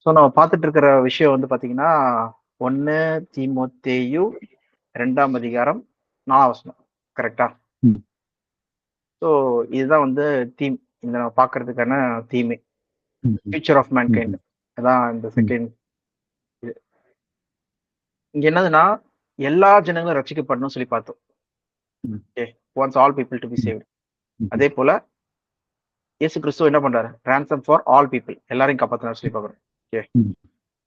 So நம்ம பார்த்துட்டு இருக்கிற விஷயம் வந்து பார்த்தீங்கன்னா, 1 தீமோத்தேயு 2ஆம் அதிகாரம் 4ஆம் வசனம். கரெக்ட்டா? ம். ஸோ இதுதான் வந்து தீம். இந்த நம்ம பார்க்கறதுக்கான தீமே. ம்ஹ்ம். Future of mankind. ம்ஹ்ம். அதான் இந்த ம். செகண்ட் இது. இங்க என்னதுன்னா, எல்லா ஜனங்களும் ரட்சிக்கப்படணும்னு சொல்லி பார்த்தோம். ம். Okay. Wants all people to be ம். சேவ்ட். ம்ஹ்ம். அதே போல இயேசு கிறிஸ்து என்ன பண்றாரு? Ransom for all people. எல்லாரையும் காப்பாத்துனார்னு சொல்லி பார்க்குறோம். ஓகே. ம்.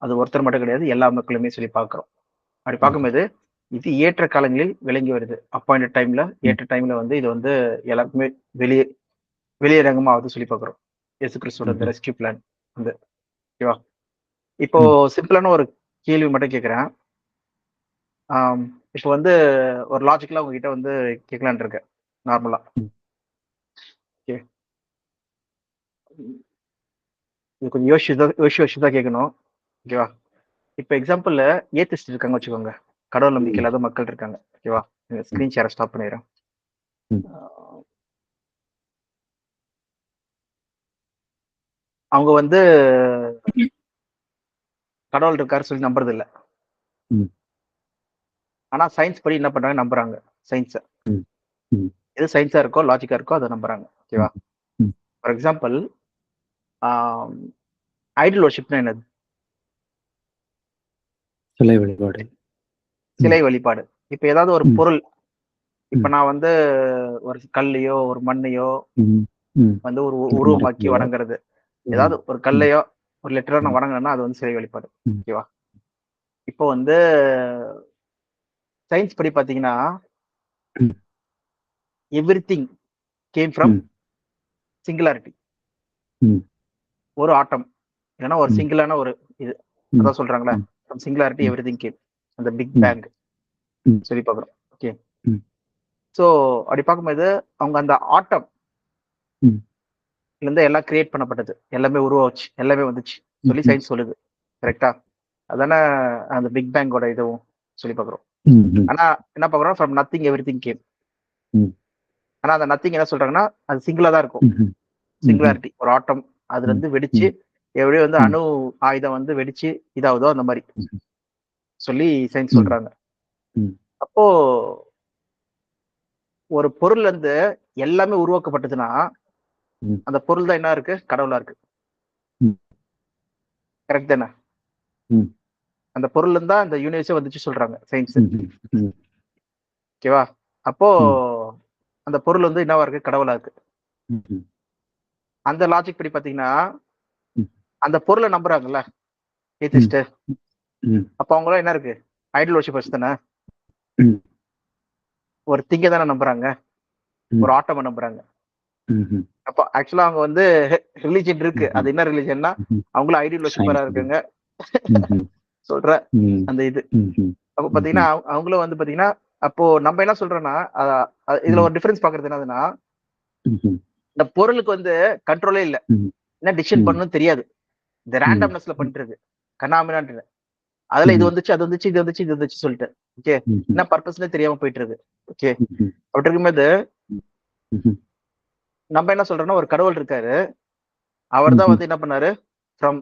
அது ஒருத்தர் மட்டும் கிடையாது. எல்லா மக்களுமே சொல்லி பார்க்குறோம். அப்படி ம். பார்க்கும்போது, இது ஏற்ற காலங்களில் விளங்கி வருது. அப்பாயிண்டட் டைம்ல, ம். ஏற்ற டைம்ல வந்து இது வந்து எல்லாருக்குமே வெளியே வெளியரங்கமாகுது சொல்லி பார்க்குறோம். இயேசு கிறிஸ்துவோட இந்த ம்ஹ்ம். ரெஸ்க்யூ பிளான் வந்து. ஓகேவா? இப்போ ம். சிம்பிளான ஒரு கேள்வி மட்டும் கேட்கிறேன். ஆம், இப்போ வந்து ஒரு லாஜிக்கலா உங்ககிட்ட வந்து கேட்கலான்னு இருக்கேன். நார்மலா. ம். ஓகே. இது கொஞ்சம் யோசிச்சு தான் கேட்கணும். ஓகேவா? இப்போ எக்ஸாம்பிள்ல ஏத்திஸ்ட் இருக்காங்க வச்சுக்கோங்க. கடவுள் நம்பிக்கை ம். இல்லாத மக்கள் இருக்காங்க. ஓகேவா? ம். ஸ்கிரீன் ஷேர ஸ்டாப் பண்ணிடுறேன். ம். அவங்க வந்து கடவுள் இருக்காரு சொல்லி நம்புறது இல்ல. ம். ஆனா சயின்ஸ் படி என்ன பண்றாங்க? நம்புறாங்க. சயின்ஸ. ம். ம். எது சயின்ஸா இருக்கோ, லாஜிக்கா இருக்கோ அத நம்புறாங்க. ஓகேவா? ம். ம். ஃபார் எக்ஸாம்பிள் ஐடல் வொர்ஷிப்னா என்னது? சிலை வழிபாடு. ம். சிலை வழிபாடு. இப்ப ஏதாவது ஒரு ம். பொருள், இப்ப ம். நான் வந்து ஒரு கல்லையோ, ஒரு மண்ணையோ ம். ம். வந்து ஒரு ஒரு உருவமாக்கி மரத்தையோ. வணங்குறது. ம். ஏதாவது ஒரு ம். கல்லையோ, ஒரு லெட்டரோ நான் ம். வணங்குனேன்னா அது வந்து சிலை வழிபாடு. ம். ஓகேவா? இப்போ வந்து சயின்ஸ் படி பார்த்தீங்கன்னா, ம். எவ்ரிதிங் கேம் ஃப்ரம் ம். சிங்குலாரிட்டி. ம். ஒரு ஆட்டம். இல்லன்னா ஒரு ம். சிங்கிளான ஒரு இது. ம். அதான் சொல்றாங்கல்ல. ம். ஃப்ரம் சிங்குலாரிட்டி ம். Everything game. அந்த பிக் ம். பேங் ம். சொல்லி பார்க்குறோம். ஓகே. ம். ஸோ அப்படி பார்க்கும்போது, அவங்க அந்த ஆட்டம் ம். இருந்து எல்லாம் கிரியேட் பண்ணப்பட்டது. எல்லாமே உருவாச்சு. எல்லாமே வந்துச்சு. சொல்லி ம்ஹ்ம். சயின்ஸ் சொல்லுது. கரெக்ட்டா? அதானே அந்த பிக் பேங்கோட இதுவும் சொல்லி பார்க்குறோம். ம்ஹ்ம். ஆனா என்ன பார்க்குறோம்? From nothing everything game. ம். ஆனா அந்த நத்திங் என்ன சொல்றாங்கன்னா, அது சிங்கிளா தான் இருக்கும். ம்ஹ்ம். ம்ஹ்ம். சிங்குலாரிட்டி. ஒரு ஆட்டம். ம். அதுலருந்து வெடிச்சு, ம். எப்படி வந்து ம். அணு ஆயுதம் வந்து வெடிச்சு இதாவுதோ அந்த மாரி ம்ஹ்ம். சொல்லி சயின்ஸ் ம். சொல்றாங்க. ம். அப்போ ஒரு பொருள்லருந்து எல்லாமே உருவாக்கப்பட்டதுன்னா, ம். அந்த பொருள் தான் என்ன இருக்கு? கடவுளா இருக்கு. ம். கரெக்ட் தானே? ம். அந்த பொருள்லருந்து தான் இந்த யூனிவர்ஸே வந்துச்சு சொல்றாங்க சயின்ஸ். ம்ஹ்ம். ம். ஓகேவா? அப்போ ம். அந்த பொருள் வந்து என்னவா இருக்கு? கடவுளா இருக்கு. ம்ஹ்ம். அந்த லாஜிக் படி பார்த்தீங்கன்னா, ம். அந்த பொருள நம்புறாங்கல்ல ம். ஏத்திஸ்ட். ம். அப்ப அவங்கலாம் என்ன இருக்கு? ஐடல் வொர்ஷிப்பர்ஸ் தானே. ம். ஒரு திங்க தானே நம்புறாங்க. ம். ஒரு ஆட்டம நம்புறாங்க. ம்ஹ்ம். அப்ப ஆக்சுவலா அவங்க வந்து ரிலிஜன் இருக்கு. ம்ஹ்ம். அது என்ன ரிலிஜன்னா, ம்ஹ்ம். அவங்களும் ஐடியல் வொர்ஷிப்பரா சயின்ஸ் படி. இருக்காங்க. ம்ஹ்ம். சொல்ற ம். அந்த இது. ம்ஹ்ம். அப்ப ம்ஹ்ம். பார்த்தீங்கன்னா, அவங்களும் வந்து பார்த்தீங்கன்னா, அப்போ நம்ம என்ன சொல்றோம்னா, அ அ இதுல ம். ஒரு டிஃபரன்ஸ் பார்க்குறது என்னதுன்னா, ம்ஹ்ம். இந்த பொருளுக்கு வந்து கண்ட்ரோலே இல்ல. ம். என்ன டிசிஷன் ம். பண்ணணும்னு தெரியாது. இந்த ம். ரேண்டம்னஸ்ல பண்ணிட்டுருக்கு. கன்னாபின்னான்ட்டு. அதுல இது ம்ஹ்ம். வந்துச்சு, அது வந்துச்சு, இது வந்துச்சு, இது வந்துச்சு சொல்லிட்டு. ஓகே. ம்ஹ்ம். என்ன பர்ப்பஸ்ன்னே தெரியாம போயிட்டு இருக்கு. ஓகே. ம்ஹ்ம். அப்படி இருக்கும்போது, ம். ம்ஹ்ம். நம்ம என்ன சொல்றோம்னா, ஒரு கடவுள் இருக்காரு. அவர் தான் ம்ஹ்ம். வந்து என்ன பண்ணாரு, ஃப்ரம்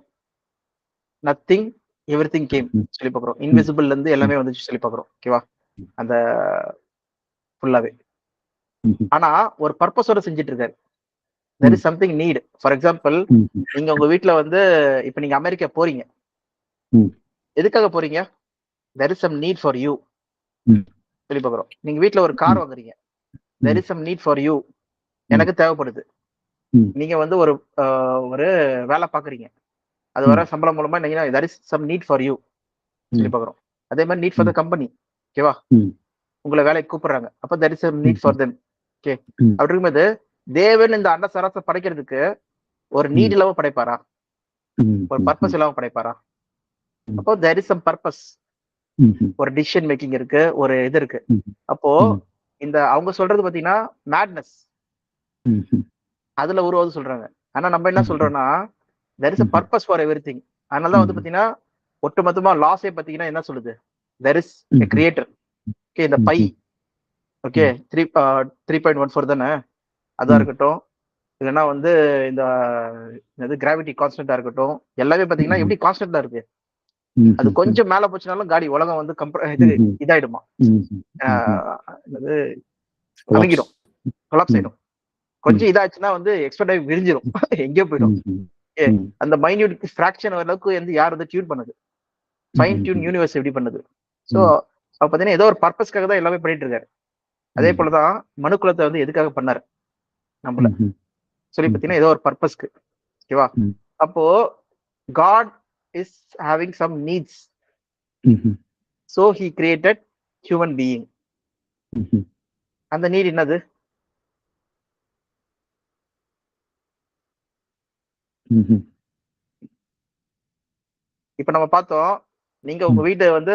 நத்திங் எவ்ரிதிங் கேம் ம். சொல்லி பார்க்குறோம். ம். இன்விசிபிள்ல இருந்து ம். எல்லாமே வந்துச்சு சொல்லி பார்க்குறோம். ஓகேவா? ம். அந்த ஃபுல்லாவே. ம்ஹ்ம். ஆனா, ஒரு பர்ப்பஸோட செஞ்சுட்டு இருக்காரு. தேர் ம். Is something need. For example, ம்ஹ்ம். நீங்க உங்க வீட்ல வந்து இப்ப நீங்க அமெரிக்கா போறீங்க. ம். எதுக்காக போறீங்க? There is some need for you ம். சொல்லி பார்க்குறோம். நீங்க வீட்ல ஒரு கார் ம். வாங்குறீங்க. தேர் ம். Is some need for you. ம். எனக்கு தேவைப்படுது. ம். நீங்க வந்து ஒரு அ ஒரு வேலை பார்க்குறீங்க. அது வர ம். சம்பளம் மூலமா நீங்க there is some need for you சொல்லி ம். பார்க்குறோம். அதே மாரி நீட் ஃபார் த ம். கம்பெனி. ஓகேவா? ம். உங்கள வேலைக்கு கூப்பிடுறாங்க. அப்ப தேர் இஸ் சம் நீட் ம்ஹ்ம். For them. ஓகே. ம். அப்படி இருக்கும்போது, தேவன் இந்த அண்ட சராசர படைக்கிறதுக்கு ஒரு நீட் ம். இல்லாம படைப்பாரா? ம். ஒரு ம்ஹ்ம். பர்ப்பஸ் இல்லாம படைப்பாரா? ம். அப்போ தேர் இஸ் சம் பர்ப்பஸ். ம்ஹ்ம். ஒரு டிசிஷன் மேக்கிங் இருக்கு. ஒரு இது இருக்கு. ம்ஹ்ம். அப்போ ம். இந்த அவங்க சொல்றது பார்த்தீங்கன்னா, மேட்னஸ். ம்ஹ்ம். அதுல உருவாகுது சொல்றாங்க. ஆனா நம்ம என்ன ம்ஹ்ம். சொல்றோம்னா, தேர் இஸ் அ ம்ஹ்ம். Purpose for everything. அதனால தான் வந்து ம்ஹ்ம். பார்த்தீங்கன்னா, ஒட்டுமொத்தமா லாஸே பார்த்தீங்கன்னா என்ன சொல்லுது? தேர் இஸ் எ ம்ஹ்ம். கிரியேட்டர். ஓகே. இந்த பை ம்ஹ்ம். ஓகே. ம். 3.14 தானே. அதா ம். இருக்கட்டும். இல்லைன்னா வந்து இந்த கிராவிட்டி கான்ஸ்டன்டா இருக்கட்டும், எல்லாமே பாத்தீங்கன்னா எப்படி கான்ஸ்டன்டா இருக்கு. அது கொஞ்சம் மேல போச்சுனாலும் காடி உலகம் வந்து இதாயிடுமா, அமைக்கிடும், கொலாப்ஸ் ஆயிடும். கொஞ்சம் இதாச்சுன்னா வந்து எக்ஸ்பர்ட் ஆகி விரிஞ்சிடும், எங்கேயோ போயிடும். அந்த மைன்யூட் ஃபிராக்ஷன் அளவுக்கு வந்து யார் வந்து டியூன் பண்ணுது, ஃபைன் டியூன் யூனிவர்ஸ் எப்படி பண்ணுது. ஸோ அப்ப பாத்தீங்கன்னா ஏதோ ஒரு பர்பஸ்க்காக தான் எல்லாமே பண்ணிட்டு இருக்காரு. அதே போலதான் மனுக்குலத்தை வந்து எதுக்காக பண்ணாரு நம்மள சொல்லி பாத்தீங்கன்னா ஏதோ ஒரு பர்பஸ்க்கு. ஓகேவா? அப்போ God is having some needs, so he created human being. அந்த நீட் என்னது? இப்ப நம்ம பார்த்தோம், நீங்க உங்க வீட்டு வந்து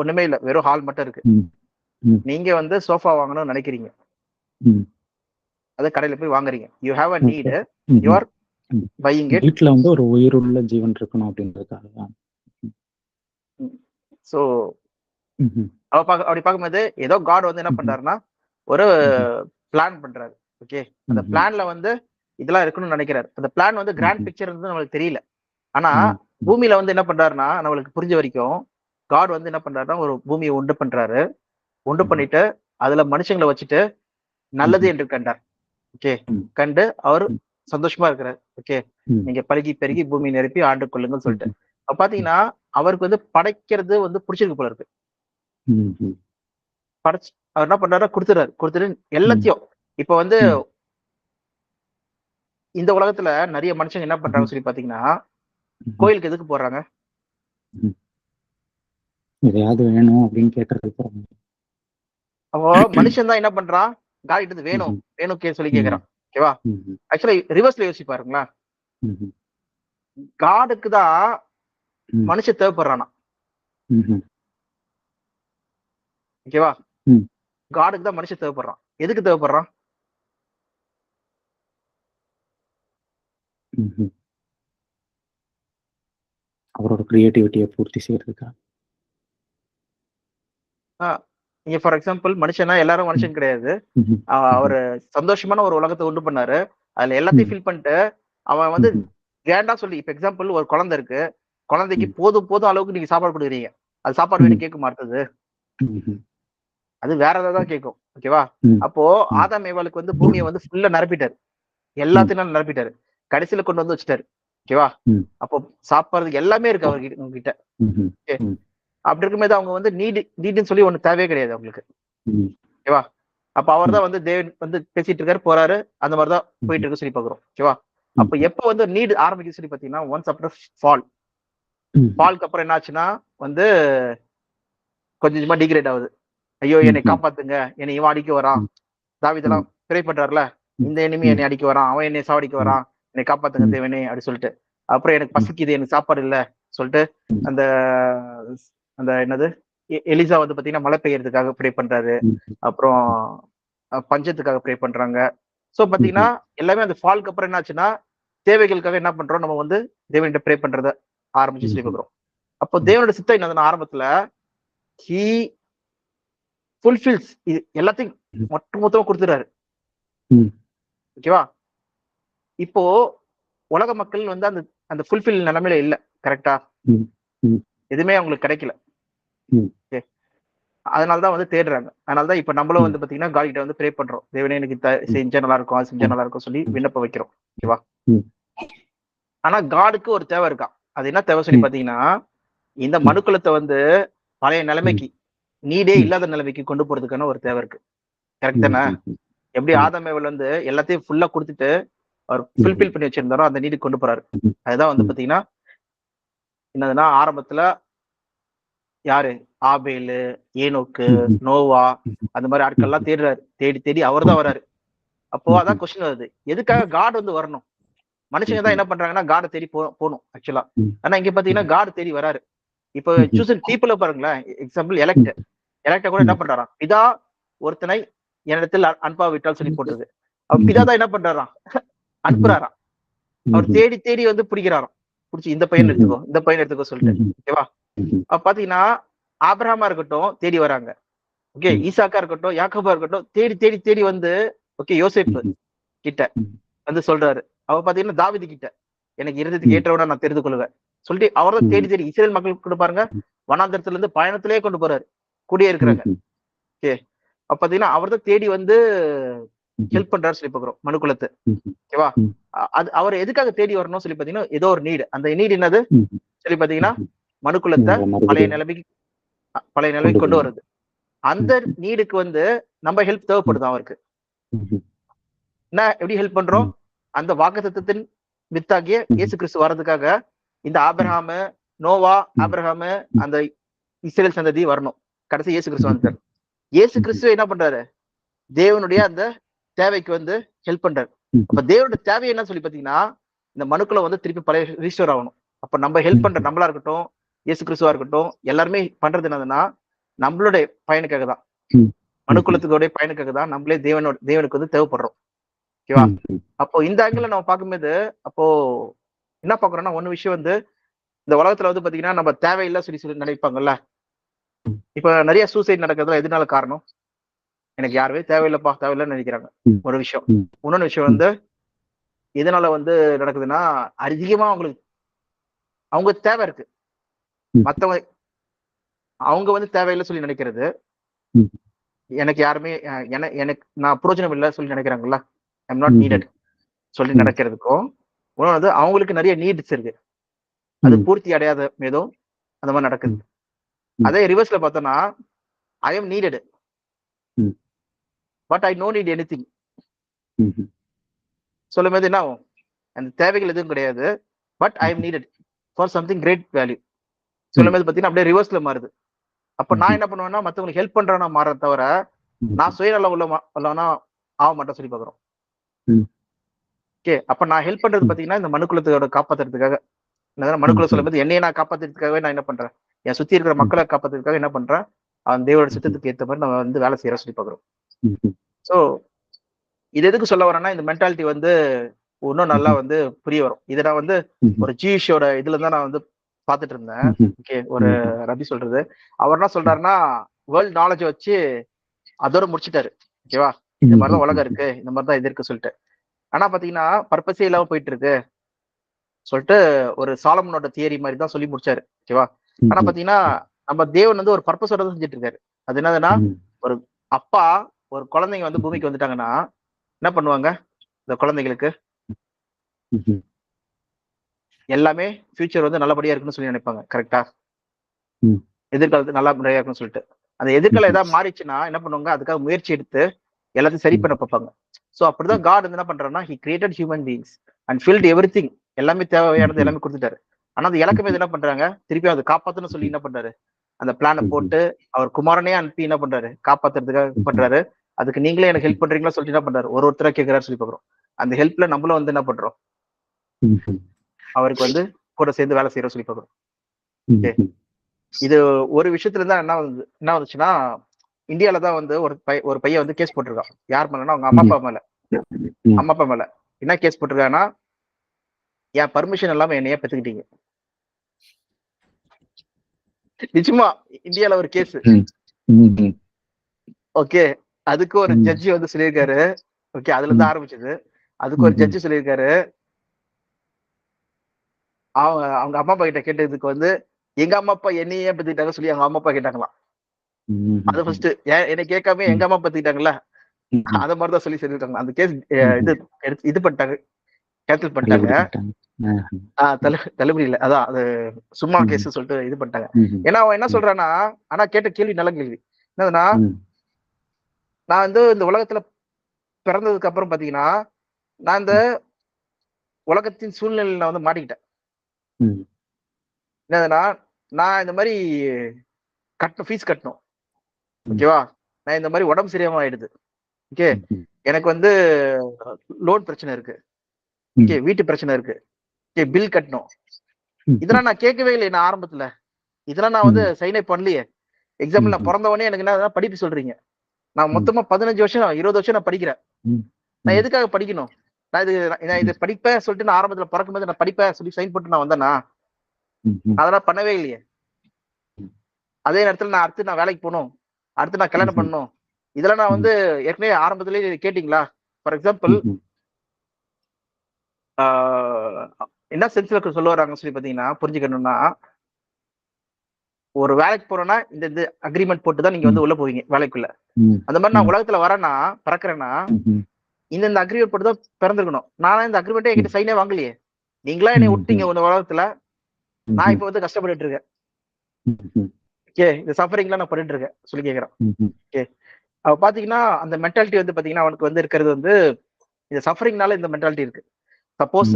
ஒண்ணுமே இல்ல, வெறும் ஹால் மட்டும் இருக்கு. நீங்க வந்து சோஃபா வாங்கணும்னு நினைக்கிறீங்க, அது கடையில போய் வாங்குறீங்க. You have a need, you are buying it. வீட்ல வந்து ஒரு உயிருள்ள ஜீவன் இருக்கணும் அப்படின்றதுக்காக தான். சோ அப்படி பார்க்கும்போது ஏதோ காட் வந்து என்ன பண்றாருன்னா ஒரு பிளான் பண்றாரு. ஓகே, அந்த பிளான்ல வந்து இதெல்லாம் இருக்கணும்னு நினைக்கிறாரு. அந்த பிளான் வந்து கிராண்ட் பிக்சர் வந்து நம்மளுக்கு தெரியல. ஆனா பூமியில வந்து என்ன பண்றாருன்னா, நம்மளுக்கு புரிஞ்ச வரைக்கும் காட் வந்து என்ன பண்றாருன்னா ஒரு பூமியை உண்டு பண்றாரு. உண்டு பண்ணிட்டு அதுல மனுஷங்களை வச்சுட்டு நல்லது என்று கண்டார். ஓகே, கண்டு அவர் சந்தோஷமா இருக்கிறார். ஓகே, நீங்க பழுகி பெருகி பூமி நிரப்பி ஆண்டு கொள்ளுங்கன்னு சொல்லிட்டு. அப்ப பாத்தீங்கன்னா அவருக்கு வந்து படைக்கிறது வந்து பிடிச்சிருக்கு போல இருக்கு. படைச்சு அவர் என்ன பண்றாரு, கொடுத்துட்டு எல்லாத்தையும். இப்ப வந்து இந்த உலகத்துல நிறைய மனுஷங்க என்ன பண்றாங்க சொல்லி பாத்தீங்கன்னா, கோயிலுக்கு எதுக்கு போடுறாங்க? எதையாவது வேணும் அப்படின்னு கேட்கறது. அப்போ மனுஷன் தான் என்ன பண்றான், காட் வேணும் வேணும் சொல்லி கேக்குறான். ஓகேவா? ஆக்சுவலா ரிவர்ஸ்ல யோசிச்சு பாருங்களா, காடுக்கு தான் மனுஷன் தேவைப்படுறானா. ஓகேவா? காடுக்கு தான் மனுஷன் தேவைப்படுறான். எதுக்கு தேவைப்படுறான்? அவரோட கிரியேட்டிவிட்டியை பூர்த்தி செய்யறதுக்கா? நீங்க ஃபார் எக்ஸாம்பிள் மனுஷனா எல்லாரும் மனுஷன் கிடையாது. அவரு சந்தோஷமான ஒரு உலகத்தை உண்டு பண்ணாரு. அதுல எல்லாத்தையும் ஃபில் பண்ணிட்டு அவன் வந்து வேண்டா சொல்லி, இப்ப எக்ஸாம்பிள் ஒரு குழந்தை இருக்கு, குழந்தைக்கு போதும் போதும் அளவுக்கு நீங்க சாப்பாடு கொடுக்குறீங்க, அது சாப்பாடு வேணும் கேட்க மாட்டது, அது வேற ஏதாவது கேட்கும். ஓகேவா? அப்போ ஆதாம் ஏவாளுக்கு வந்து பூமியை வந்து ஃபுல்லா நிரப்பிட்டாரு, எல்லாத்தையும் நிரப்பிட்டாரு, கடைசியில கொண்டு வந்து வச்சுட்டாரு. ஓகேவா? அப்போ சாப்பிடுறதுக்கு எல்லாமே இருக்கு அவர்கிட்ட, உங்ககிட்ட. அப்படி இருக்கும்போது அவங்க வந்து நீடுன்னு சொல்லி ஒண்ணு தேவையே கிடையாது அவங்களுக்கு. ஓகேவா? அப்ப அவர் தான் வந்து தேவன் வந்து பேசிட்டு இருக்காரு, போறாரு, அந்த மாதிரிதான் போயிட்டு இருக்கு சொல்லி பாக்குறோம். ஓகேவா? அப்ப எப்ப வந்து நீடு ஆரம்பிக்குது சொல்லி பாத்தீங்கன்னா, ஒன்ஸ் ஆஃப்டர் ஃபால். ஃபால்க்கு அப்புறம் என்ன ஆச்சுன்னா வந்து கொஞ்சம் கொஞ்சமா டிகிரேட் ஆகுது. ஐயோ என்னை காப்பாத்துங்க, என்னை இவன் அடிக்க வரான், தாவீதெல்லாம் ப்ரே பண்றாருல, இந்த எனிமி என்னை அடிக்க வரான், அவன் என்னை சாவடிக்க வரான், என்னை காப்பாத்துங்க தேவனே அப்படின்னு சொல்லிட்டு. அப்புறம் எனக்கு பசிக்குது, எனக்கு சாப்பாடு இல்ல சொல்லிட்டு அந்த அந்த என்னது எலிசா வந்து பாத்தீங்கன்னா மழை பெய்யறதுக்காக ப்ரே பண்றாரு, அப்புறம் பஞ்சத்துக்காக ப்ரே பண்றாங்க. சோ பாத்தீங்கன்னா எல்லாமே அந்த ஃபால்க்கு அப்புறம் என்ன ஆச்சுன்னா, தேவைகளுக்காக என்ன பண்றோம், நம்ம வந்து தேவன்கிட்ட ப்ரே பண்றத ஆரம்பிச்சு சொல்லி கொடுக்குறோம். அப்போ தேவனோட சித்தம் என்னதுன்னா, ஆரம்பத்துல ஹி ஃபுல்ஃபில்ஸ் இது எல்லாத்தையும் மொத்தமா கொடுத்துறாரு. ஓகேவா? இப்போ உலக மக்கள் வந்து அந்த அந்த ஃபுல்ஃபில் நிலைமையில இல்ல. கரெக்டா? எதுவுமே அவங்களுக்கு கிடைக்கல. அதனாலதான் வந்து தேடுறாங்க. அதனாலதான் இப்ப நம்மளும் வந்து பாத்தீங்கன்னா காட் கிட்ட வந்து ப்ரே பண்றோம், தேவனே எனக்கு செஞ்சா நல்லா இருக்கும், அது செஞ்சா நல்லா இருக்கும் சொல்லி விண்ணப்பம் வைக்கிறோம். ஓகேவா? ஆனா காடுக்கு ஒரு தேவை இருக்கா. அது என்ன தேவை சொல்லி பாத்தீங்கன்னா, இந்த மனுக்குலத்தை வந்து பழைய நிலைமைக்கு, நீடே இல்லாத நிலைமைக்கு கொண்டு போறதுக்கான ஒரு தேவை இருக்கு. கரெக்ட் தானே? எப்படி ஆதாம் ஏவாள் வந்து எல்லாத்தையும் ஃபுல்லா கொடுத்துட்டு அவர் ஃபுல்ஃபில் பண்ணி வச்சிருந்தாரோ அந்த நீடு கொண்டு போறாரு. அதுதான் வந்து பாத்தீங்கன்னா என்னதுன்னா, ஆரம்பத்துல யாரு, ஆபேலு, ஏனோக்கு, நோவா, அந்த மாதிரி ஆட்கள் எல்லாம் தேடுறாரு, தேடி தேடி அவர் தான் வராரு. அப்போ அதான் கொஸ்டின் வருது, எதுக்காக காட் வந்து வரணும்? மனுஷங்க தான் என்ன பண்றாங்கன்னா காடை தேடி போகணும் ஆக்சுவலா. ஆனா இங்க பாத்தீங்கன்னா காட் தேடி வராரு. இப்போ சூசன் பீப்புள பாருங்களேன், எக்ஸாம்பிள் எலக்ட கூட என்ன பண்றாராம், பிதா ஒருத்தனை என்னிடத்தில் அன்பா விட்டால் சொல்லி போட்டுருக்கு. அவர் பிதா தான் என்ன பண்றாராம், அனுப்புறாராம். அவர் தேடி தேடி வந்து பிடிக்கிறாராம், பிடிச்சி இந்த பையன் எடுத்துக்கோ, இந்த பையன் எடுத்துக்கோ சொல்லிட்டு. ஓகேவா? பாத்தீங்கன்னா ஆபிரகாமா இருக்கட்டும் தேடி வராங்க, ஓகே, ஈசாக்கா இருக்கட்டும், யாக்கோபா இருக்கட்டும், தேடி தேடி தேடி வந்து ஓகே யோசேப்பு கிட்ட வந்து சொல்றாரு. அவர் பாத்தீங்கன்னா தாவீது கிட்ட எனக்கு இருதயத்துக்கு ஏற்றவனா நான் தெரிந்து கொள்வேன் சொல்லிட்டு அவர் தான் தேடி தேடி இஸ்ரேல் மக்களுக்கு கூட பாருங்க வனாந்தரத்துல இருந்து பயணத்திலேயே கொண்டு போறாரு, கூடியே இருக்கிறாங்க. ஓகே, அப்ப பாத்தீங்கன்னா அவர் தான் தேடி வந்து ஹெல்ப் பண்றாரு சொல்லி பாக்குறோம் மனுக்குலத்தை. ஓகேவா, அது அவர் எதுக்காக தேடி வரணும் சொல்லி பாத்தீங்கன்னா ஏதோ ஒரு நீடு. அந்த நீடு என்னது சொல்லி பாத்தீங்கன்னா மனுக்குலத்தை பழைய நிலைமைக்கு கொண்டு வருது. அந்த நீடுக்கு வந்து நம்ம ஹெல்ப் தேவைப்படுது அவருக்கு. என்ன எப்படி ஹெல்ப் பண்றோம்? அந்த வாக்குத்தத்தத்தின் வித்தாகிய இயேசு கிறிஸ்து வர்றதுக்காக இந்த ஆபிரகாமு, நோவா, ஆபிரகாமு, அந்த இஸ்ரேல் சந்ததி வரணும். கடைசி இயேசு கிறிஸ்து வந்துட்டார். இயேசு கிறிஸ்து என்ன பண்றாரு? தேவனுடைய அந்த தேவைக்கு வந்து ஹெல்ப் பண்றாரு. அப்ப தேவனுடைய தேவை என்ன சொல்லி பாத்தீங்கன்னா இந்த மனுக்குள்ள வந்து திருப்பி பழைய ரீஸ்டோர் ஆகணும். அப்ப நம்ம ஹெல்ப் பண்ற நம்மளா இருக்கட்டும், இயேசு கிறிஸ்துவா இருக்கட்டும், எல்லாருமே பண்றது என்னதுன்னா நம்மளுடைய பயனுக்காக தான், மனுக்குலத்துடைய பயனுக்காக தான் நம்மளே தேவனுக்கு வந்து தேவைப்படுறோம். ஓகேவா, அப்போ இந்த ஆங்கிள் நம்ம பார்க்கும்போது அப்போ என்ன பாக்குறோம்னா ஒன்னு விஷயம் வந்து இந்த உலகத்துல வந்து பாத்தீங்கன்னா நம்ம தேவையில்லை சொல்லி நினைப்பாங்கல்ல. இப்ப நிறைய சூசைட் நடக்கிறதுல எதனால காரணம்? எனக்கு யாருமே தேவையில்லைன்னு நினைக்கிறாங்க ஒரு விஷயம். இன்னொன்னு விஷயம் வந்து எதனால வந்து நடக்குதுன்னா அதிகமா அவங்க தேவை இருக்கு, மத்தவங்க அவங்க வந்து தேவையில்லை சொல்லி நினைக்கிறது. எனக்கு யாருமே எனக்கு நான் பிரயோஜனம் இல்லை சொல்லி நினைக்கிறாங்கல்ல, ஐம் நாட் நீடட் சொல்லி நடக்கிறதுக்கும் வந்து அவங்களுக்கு நிறைய நீட்ஸ் இருக்கு, அது பூர்த்தி அடையாத ஏதோ அந்த மாதிரி நடக்குது. அதே ரிவர்ஸ்ல பார்த்தோம்னா I am needed but I no need anything சொல்லும் போது என்ன ஆகும்? அந்த தேவைகள் எதுவும் கிடையாது, but I am needed for something great value சொல்லும் போது பார்த்தீங்கன்னா அப்படியே ரிவர்ஸ்ல மாறுது. அப்ப நான் என்ன பண்ணுவேன்னா மத்தவங்களுக்கு ஹெல்ப் பண்றேன்னா மாறத தவிர நான் சுயநலம் உள்ளவனா ஆக மாட்டேன் சொல்லி பாக்குறோம். ஓகே, அப்ப நான் ஹெல்ப் பண்றது பாத்தீங்கன்னா இந்த மனுக்குலத்தோட காப்பாத்துறதுக்காக. மனுக்குள்ள சொல்லும் போது என்னைய நான் காப்பாத்துறதுக்காகவே நான் என்ன பண்றேன், என் சுத்தி இருக்கிற மக்களை காப்பாத்துறதுக்காக என்ன பண்றேன், அவன் தேவோட சித்தத்துக்கு ஏற்ற மாதிரி நம்ம வந்து வேலை செய்யற சொல்லி பாக்குறோம். சோ இது எதுக்கு சொல்ல வரேன்னா இந்த மென்டாலிட்டி வந்து இன்னும் நல்லா வந்து புரிய வரும். இதை நான் வந்து ஒரு ஜீஷோட இதுல தான் நான் வந்து பாத்துட்டு இருந்தேன். ஓகே, ஒரு ரபி சொல்றது அவர் என்ன சொல்றாருன்னா வேர்ல்ட் நாலேஜ் வச்சு அதோட முடிச்சுட்டாரு. ஓகேவா, இந்த மாதிரிதான் உலகம் இருக்கு, இந்த மாதிரிதான் இது இருக்கு சொல்லிட்டு. ஆனா பாத்தீங்கன்னா பர்பஸே இல்லாம போயிட்டு இருக்கு சொல்லிட்டு ஒரு சாலமனோட தியரி மாதிரி தான் சொல்லி முடிச்சாரு. ஓகேவா, ஆனா பாத்தீங்கன்னா நம்ம தேவன் வந்து ஒரு பர்பஸோட தான் செஞ்சுட்டு இருக்காரு. அது என்னதுன்னா ஒரு அப்பா ஒரு குழந்தைங்க வந்து பூமிக்கு வந்துட்டாங்கன்னா என்ன பண்ணுவாங்க? இந்த குழந்தைகளுக்கு எல்லாமே ஃபியூச்சர் வந்து நல்லபடியா இருக்குன்னு சொல்லி நினைப்பாங்க. கரெக்டா, எதிர்காலத்து நல்லபடியா இருக்குன்னு சொல்லிட்டு அந்த எதிர்காலம் ஏதாவது மாறிச்சுன்னா என்ன பண்ணுவாங்க? அதுக்காக முயற்சி எடுத்து எல்லாத்தையும் சரி பண்ண பார்ப்பாங்க. சோ அப்படிதான் காட் வந்து என்ன பண்றாருன்னா he created human beings and filled everything, எல்லாமே தேவையானது எல்லாமே கொடுத்துட்டாரு. ஆனா அந்த இலக்கம் என்ன பண்றாங்க? திருப்பி அதை காப்பாத்துன்னு சொல்லி என்ன பண்றாரு? அந்த பிளானை போட்டு அவர் குமாரனே அனுப்பி என்ன பண்றாரு? காப்பாத்துறதுக்காக பண்றாரு. அதுக்கு நீங்களே எனக்கு ஹெல்ப் பண்றீங்களா சொல்லிட்டு என்ன பண்றாரு? ஒருத்தரா கேட்கிறாரு சொல்லி பாக்குறோம். அந்த ஹெல்ப்ல நம்மளும் வந்து என்ன பண்றோம்? அவருக்கு வந்து கூட சேர்ந்து வேலை செய்யறோம் சொல்லி பாக்குறோம். இது ஒரு விஷயத்துல தான் என்ன வந்துச்சுன்னா இந்தியால தான் வந்து ஒரு பையன் வந்து கேஸ் போட்டிருக்கான். யார் மேலன்னா அவங்க அம்மா அப்பா மேல என்ன கேஸ் போட்டிருக்காங்கன்னா என் பர்மிஷன் இல்லாம என்னைய பெத்துக்கிட்டீங்க. நிச்சயமா இந்தியால ஒரு கேஸ். ஓகே, அதுக்கு ஒரு ஜட்ஜி வந்து சொல்லியிருக்காரு. ஓகே, அதுல இருந்து ஆரம்பிச்சது. அதுக்கு ஒரு ஜட்ஜி சொல்லியிருக்காரு அவங்க அம்மா அப்பா கிட்ட கேட்டதுக்கு வந்து எங்க அம்மா அப்பா என்னையே பத்திக்கிட்டாங்க சொல்லி அவங்க அம்மா அப்பா கேட்டாங்களாம். அது ஃபர்ஸ்ட் என்னை கேட்காம எங்க அம்மா பத்திக்கிட்டாங்கல்ல, அத மாதிரிதான் சொல்லிருக்காங்க. அந்த கேஸ் இது பண்ணிட்டாங்க, கேன்சல் பண்ணிட்டாங்க. தள்ளுபடி இல்ல, அதான் அது சும்மா கேஸ் சொல்லிட்டு இது பண்ணிட்டாங்க. ஏன்னா அவன் என்ன சொல்றான்னா, ஆனா கேட்ட கேள்வி நல்ல கேள்வி என்னதுன்னா, நான் வந்து இந்த உலகத்துல பிறந்ததுக்கு அப்புறம் பாத்தீங்கன்னா நான் இந்த உலகத்தின் சூழ்நிலையில வந்து மாட்டிக்கிட்டேன். என்னதுன்னா நான் இந்த மாதிரி ஃபீஸ் கட்டணும். ஓகேவா, நான் இந்த மாதிரி உடம்பு சரியாம ஆயிடுது. ஓகே, எனக்கு வந்து லோன் பிரச்சனை இருக்கு. ஓகே, வீட்டு பிரச்சனை இருக்கு. ஓகே, பில் கட்டணும். இதெல்லாம் நான் கேட்கவே இல்லை. நான் ஆரம்பத்துல இதெல்லாம் நான் வந்து சைனே பண்ணலையே. எக்ஸாம்பிள் நான் பிறந்த உடனே எனக்கு என்ன படிப்பு சொல்றீங்க? நான் மொத்தமா 15 வருஷம் 20 வருஷம் நான் படிக்கிறேன். நான் எதுக்காக படிக்கணும்? நான் இது படிப்பேன் சொல்லிட்டு நான் ஆரம்பத்துல பிறக்கும் போது நான் படிப்பேன் சொல்லி சைன் போட்டு நான் வந்தேனா? அதெல்லாம் பண்ணவே இல்லையே. அதே நேரத்துல நான் அடுத்து நான் வேலைக்கு போகணும், அடுத்து நான் கல்யாணம் பண்ணணும், இதெல்லாம் நான் வந்து ஏற்கனவே ஆரம்பத்திலேயே கேட்டீங்களா? ஃபார் எக்ஸாம்பிள் என்ன சென்ஸ்ல சொல்ல வராங்கன்னு சொல்லி பாத்தீங்கன்னா புரிஞ்சுக்கணும்னா, ஒரு வேலைக்கு போறோம்னா இந்த அக்ரிமெண்ட் போட்டு தான் நீங்க வந்து உள்ள போவீங்க வேலைக்குள்ள. அந்த மாதிரி நான் உலகத்துல வரேன்னா பிறக்கிறேன்னா இந்த அக்ரிமெண்ட் போட்டு தான் பிறந்திருக்கணும். நானா இந்த அக்ரிமெண்ட்டே என்கிட்ட சைனே வாங்கலையே. நீங்களா என்னை விட்டீங்க இந்த உலகத்துல. நான் இப்ப வந்து கஷ்டப்பட்டுட்டு இருக்கேன். ஓகே, இந்த சஃபரிங்லாம் நான் பண்ணிட்டு இருக்கேன் சொல்லி கேக்குறான். ஓகே, அவ பாத்தீங்கன்னா அந்த மென்டாலிட்டி வந்து பாத்தீங்கன்னா அவனுக்கு வந்து இருக்கிறது வந்து இந்த சஃபரிங்னால இந்த மென்டாலிட்டி இருக்கு. சப்போஸ்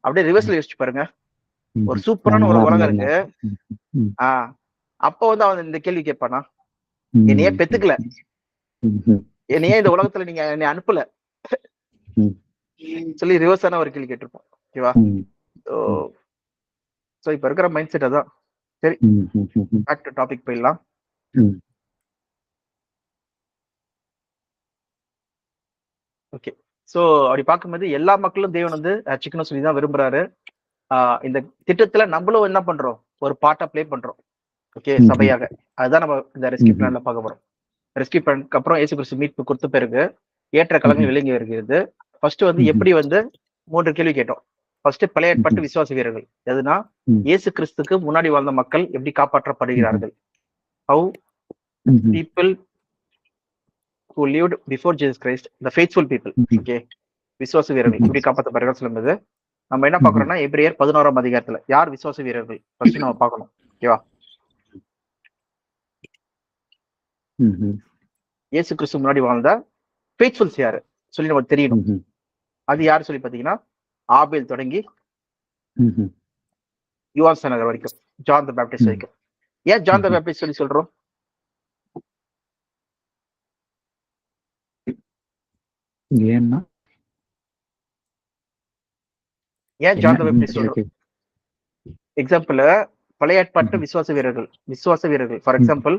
அப்படியே ரிவர்ஸ்ல யோசிச்சு பாருங்க, ஒரு சூப்பரான ஒரு உலகம் இருக்கு. அப்ப வந்து அவன் இந்த கேள்வி கேட்பானா, என்னையே பெத்துக்கல, என்னையே இந்த உலகத்துல நீங்க என்னை அனுப்பல சொல்லி ரிவர்ஸான ஒரு கேள்வி கேட்டிருப்போம். ஓகேவா? சோ இப்ப இருக்கிற மைண்ட் செட் அதான். சரி, பேக் டு டாபிக் போயிடலாம். ஓகே, சோ அப்படி பார்க்கும்போது எல்லா மக்களும் தேவன் வந்து ரட்சிக்கணும்னு சொல்லி தான் விரும்புறாரு. இந்த திட்டத்துல நம்மளும் என்ன பண்றோம், ஒரு பார்ட்டா ப்ளே பண்றோம். ஓகே, சபையாக. அதுதான் நம்ம இந்த ரெஸ்கியூ பிளான்ல பார்க்க போறோம். ரெஸ்கியூ பிளானுக்கு அப்புறம் இயேசு கிறிஸ்து மீட்பு கொடுத்த பிறகு ஏற்ற கலங்கள் விளங்கி வருகிறது. ஃபர்ஸ்ட் வந்து எப்படி வந்து 3 கேள்வி கேட்டோம். ஃபர்ஸ்ட் பழைய ஏற்பாட்டு விசுவாச வீரர்கள் எதுனா இயேசு கிறிஸ்துக்கு முன்னாடி வாழ்ந்த மக்கள் எப்படி காப்பாற்றப்படுகிறார்கள். How people who lived before Jesus Christ, the faithful people. Okay, விசுவாச வீரர்கள் எப்படி காப்பாற்றப்படுகிறார்கள் சொல்லும்போது நம்ம என்ன பாக்குறோம்னா எபிரேயர் 11ஆம் அதிகாரத்துல யார் விசுவாச வீரர்கள் ஃபர்ஸ்ட் நம்ம பார்க்கணும். ஓகேவா? இயேசு கிறிஸ்து முன்னாடி வாழ்ந்த ஃபெய்த்ஃபுல்ஸ் யாரு சொல்லி நமக்கு தெரியணும். அது யாரு சொல்லி பாத்தீங்கன்னா ஆபேல் தொடங்கி யோவான் ஸ்நானகர் வரைக்கும், ஜான் த பேப்டிஸ்ட் வரைக்கும். ஏன் ஜான் த பேப்டிஸ்ட் சொல்லி சொல்றோம்? ஏன் ஜான் த பேப்டிஸ்ட் சொல்றோம்? எக்ஸாம்பிள், பழைய ஏற்பாட்டு விசுவாச வீரர்கள் ஃபார் எக்ஸாம்பிள்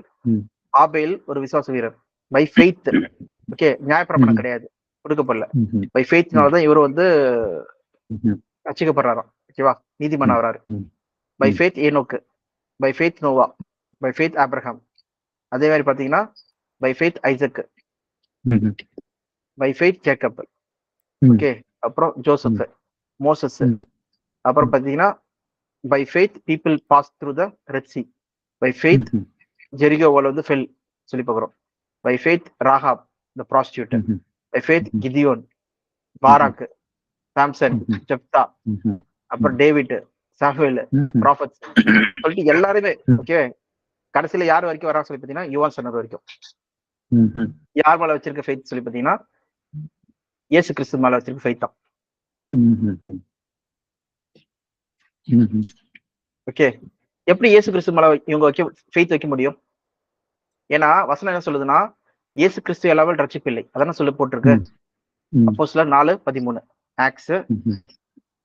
ஆபேல் ஒரு விசுவாச வீரர் பை ஃபெய்த். ஓகே, நியாயப்பிரமாணம் கிடையாது, கொடுக்கப்படல. பை ஃபெய்த்னாலதான் இவர் வந்து ரட்சிக்கப்படுறாராம். ஓகேவா? நீதிமான் ஆகிறாரு. By faith Enoch, by faith Noah, by faith Abraham. அதே மாதிரி பாத்தீங்கன்னா by faith Isaac, by faith Jacob. Okay, அப்புறம் ஜோசப், மோசஸ். அப்புறம் பாத்தீங்கன்னா by faith people pass through the Red Sea. By faith Jericho wall வந்து ஃபெல் சொல்லி பார்க்கிறோம். By faith Rahab the prostitute. By faith Gideon, Barak, Samson, Jephthah, அப்புறம் David, Samuel, prophets சொல்லிட்டு எல்லாருமே. Okay, கடைசியில யார் வரைக்கும் வரா சொல்லி பாத்தீங்கன்னா யோவான் ஸ்நானகர் வரைக்கும். யார் மேல வச்சிருக்க ஃபெய்த் சொல்லி பாத்தீங்கன்னா இயேசு கிறிஸ்து மேல வச்சிருக்க ஃபெய்த் தான். ஓகே, எப்படி இயேசு கிறிஸ்து மேல இவங்க ஃபெய்த் வைக்க முடியும்? ஏன்னா வசனம் என்ன சொல்லுதுன்னா இயேசு கிறிஸ்து எல்லாமே ரட்சிப்பில்லை, அதான சொல்லி போட்டிருக்கு. அப்போஸ்தலர் 4:13, acts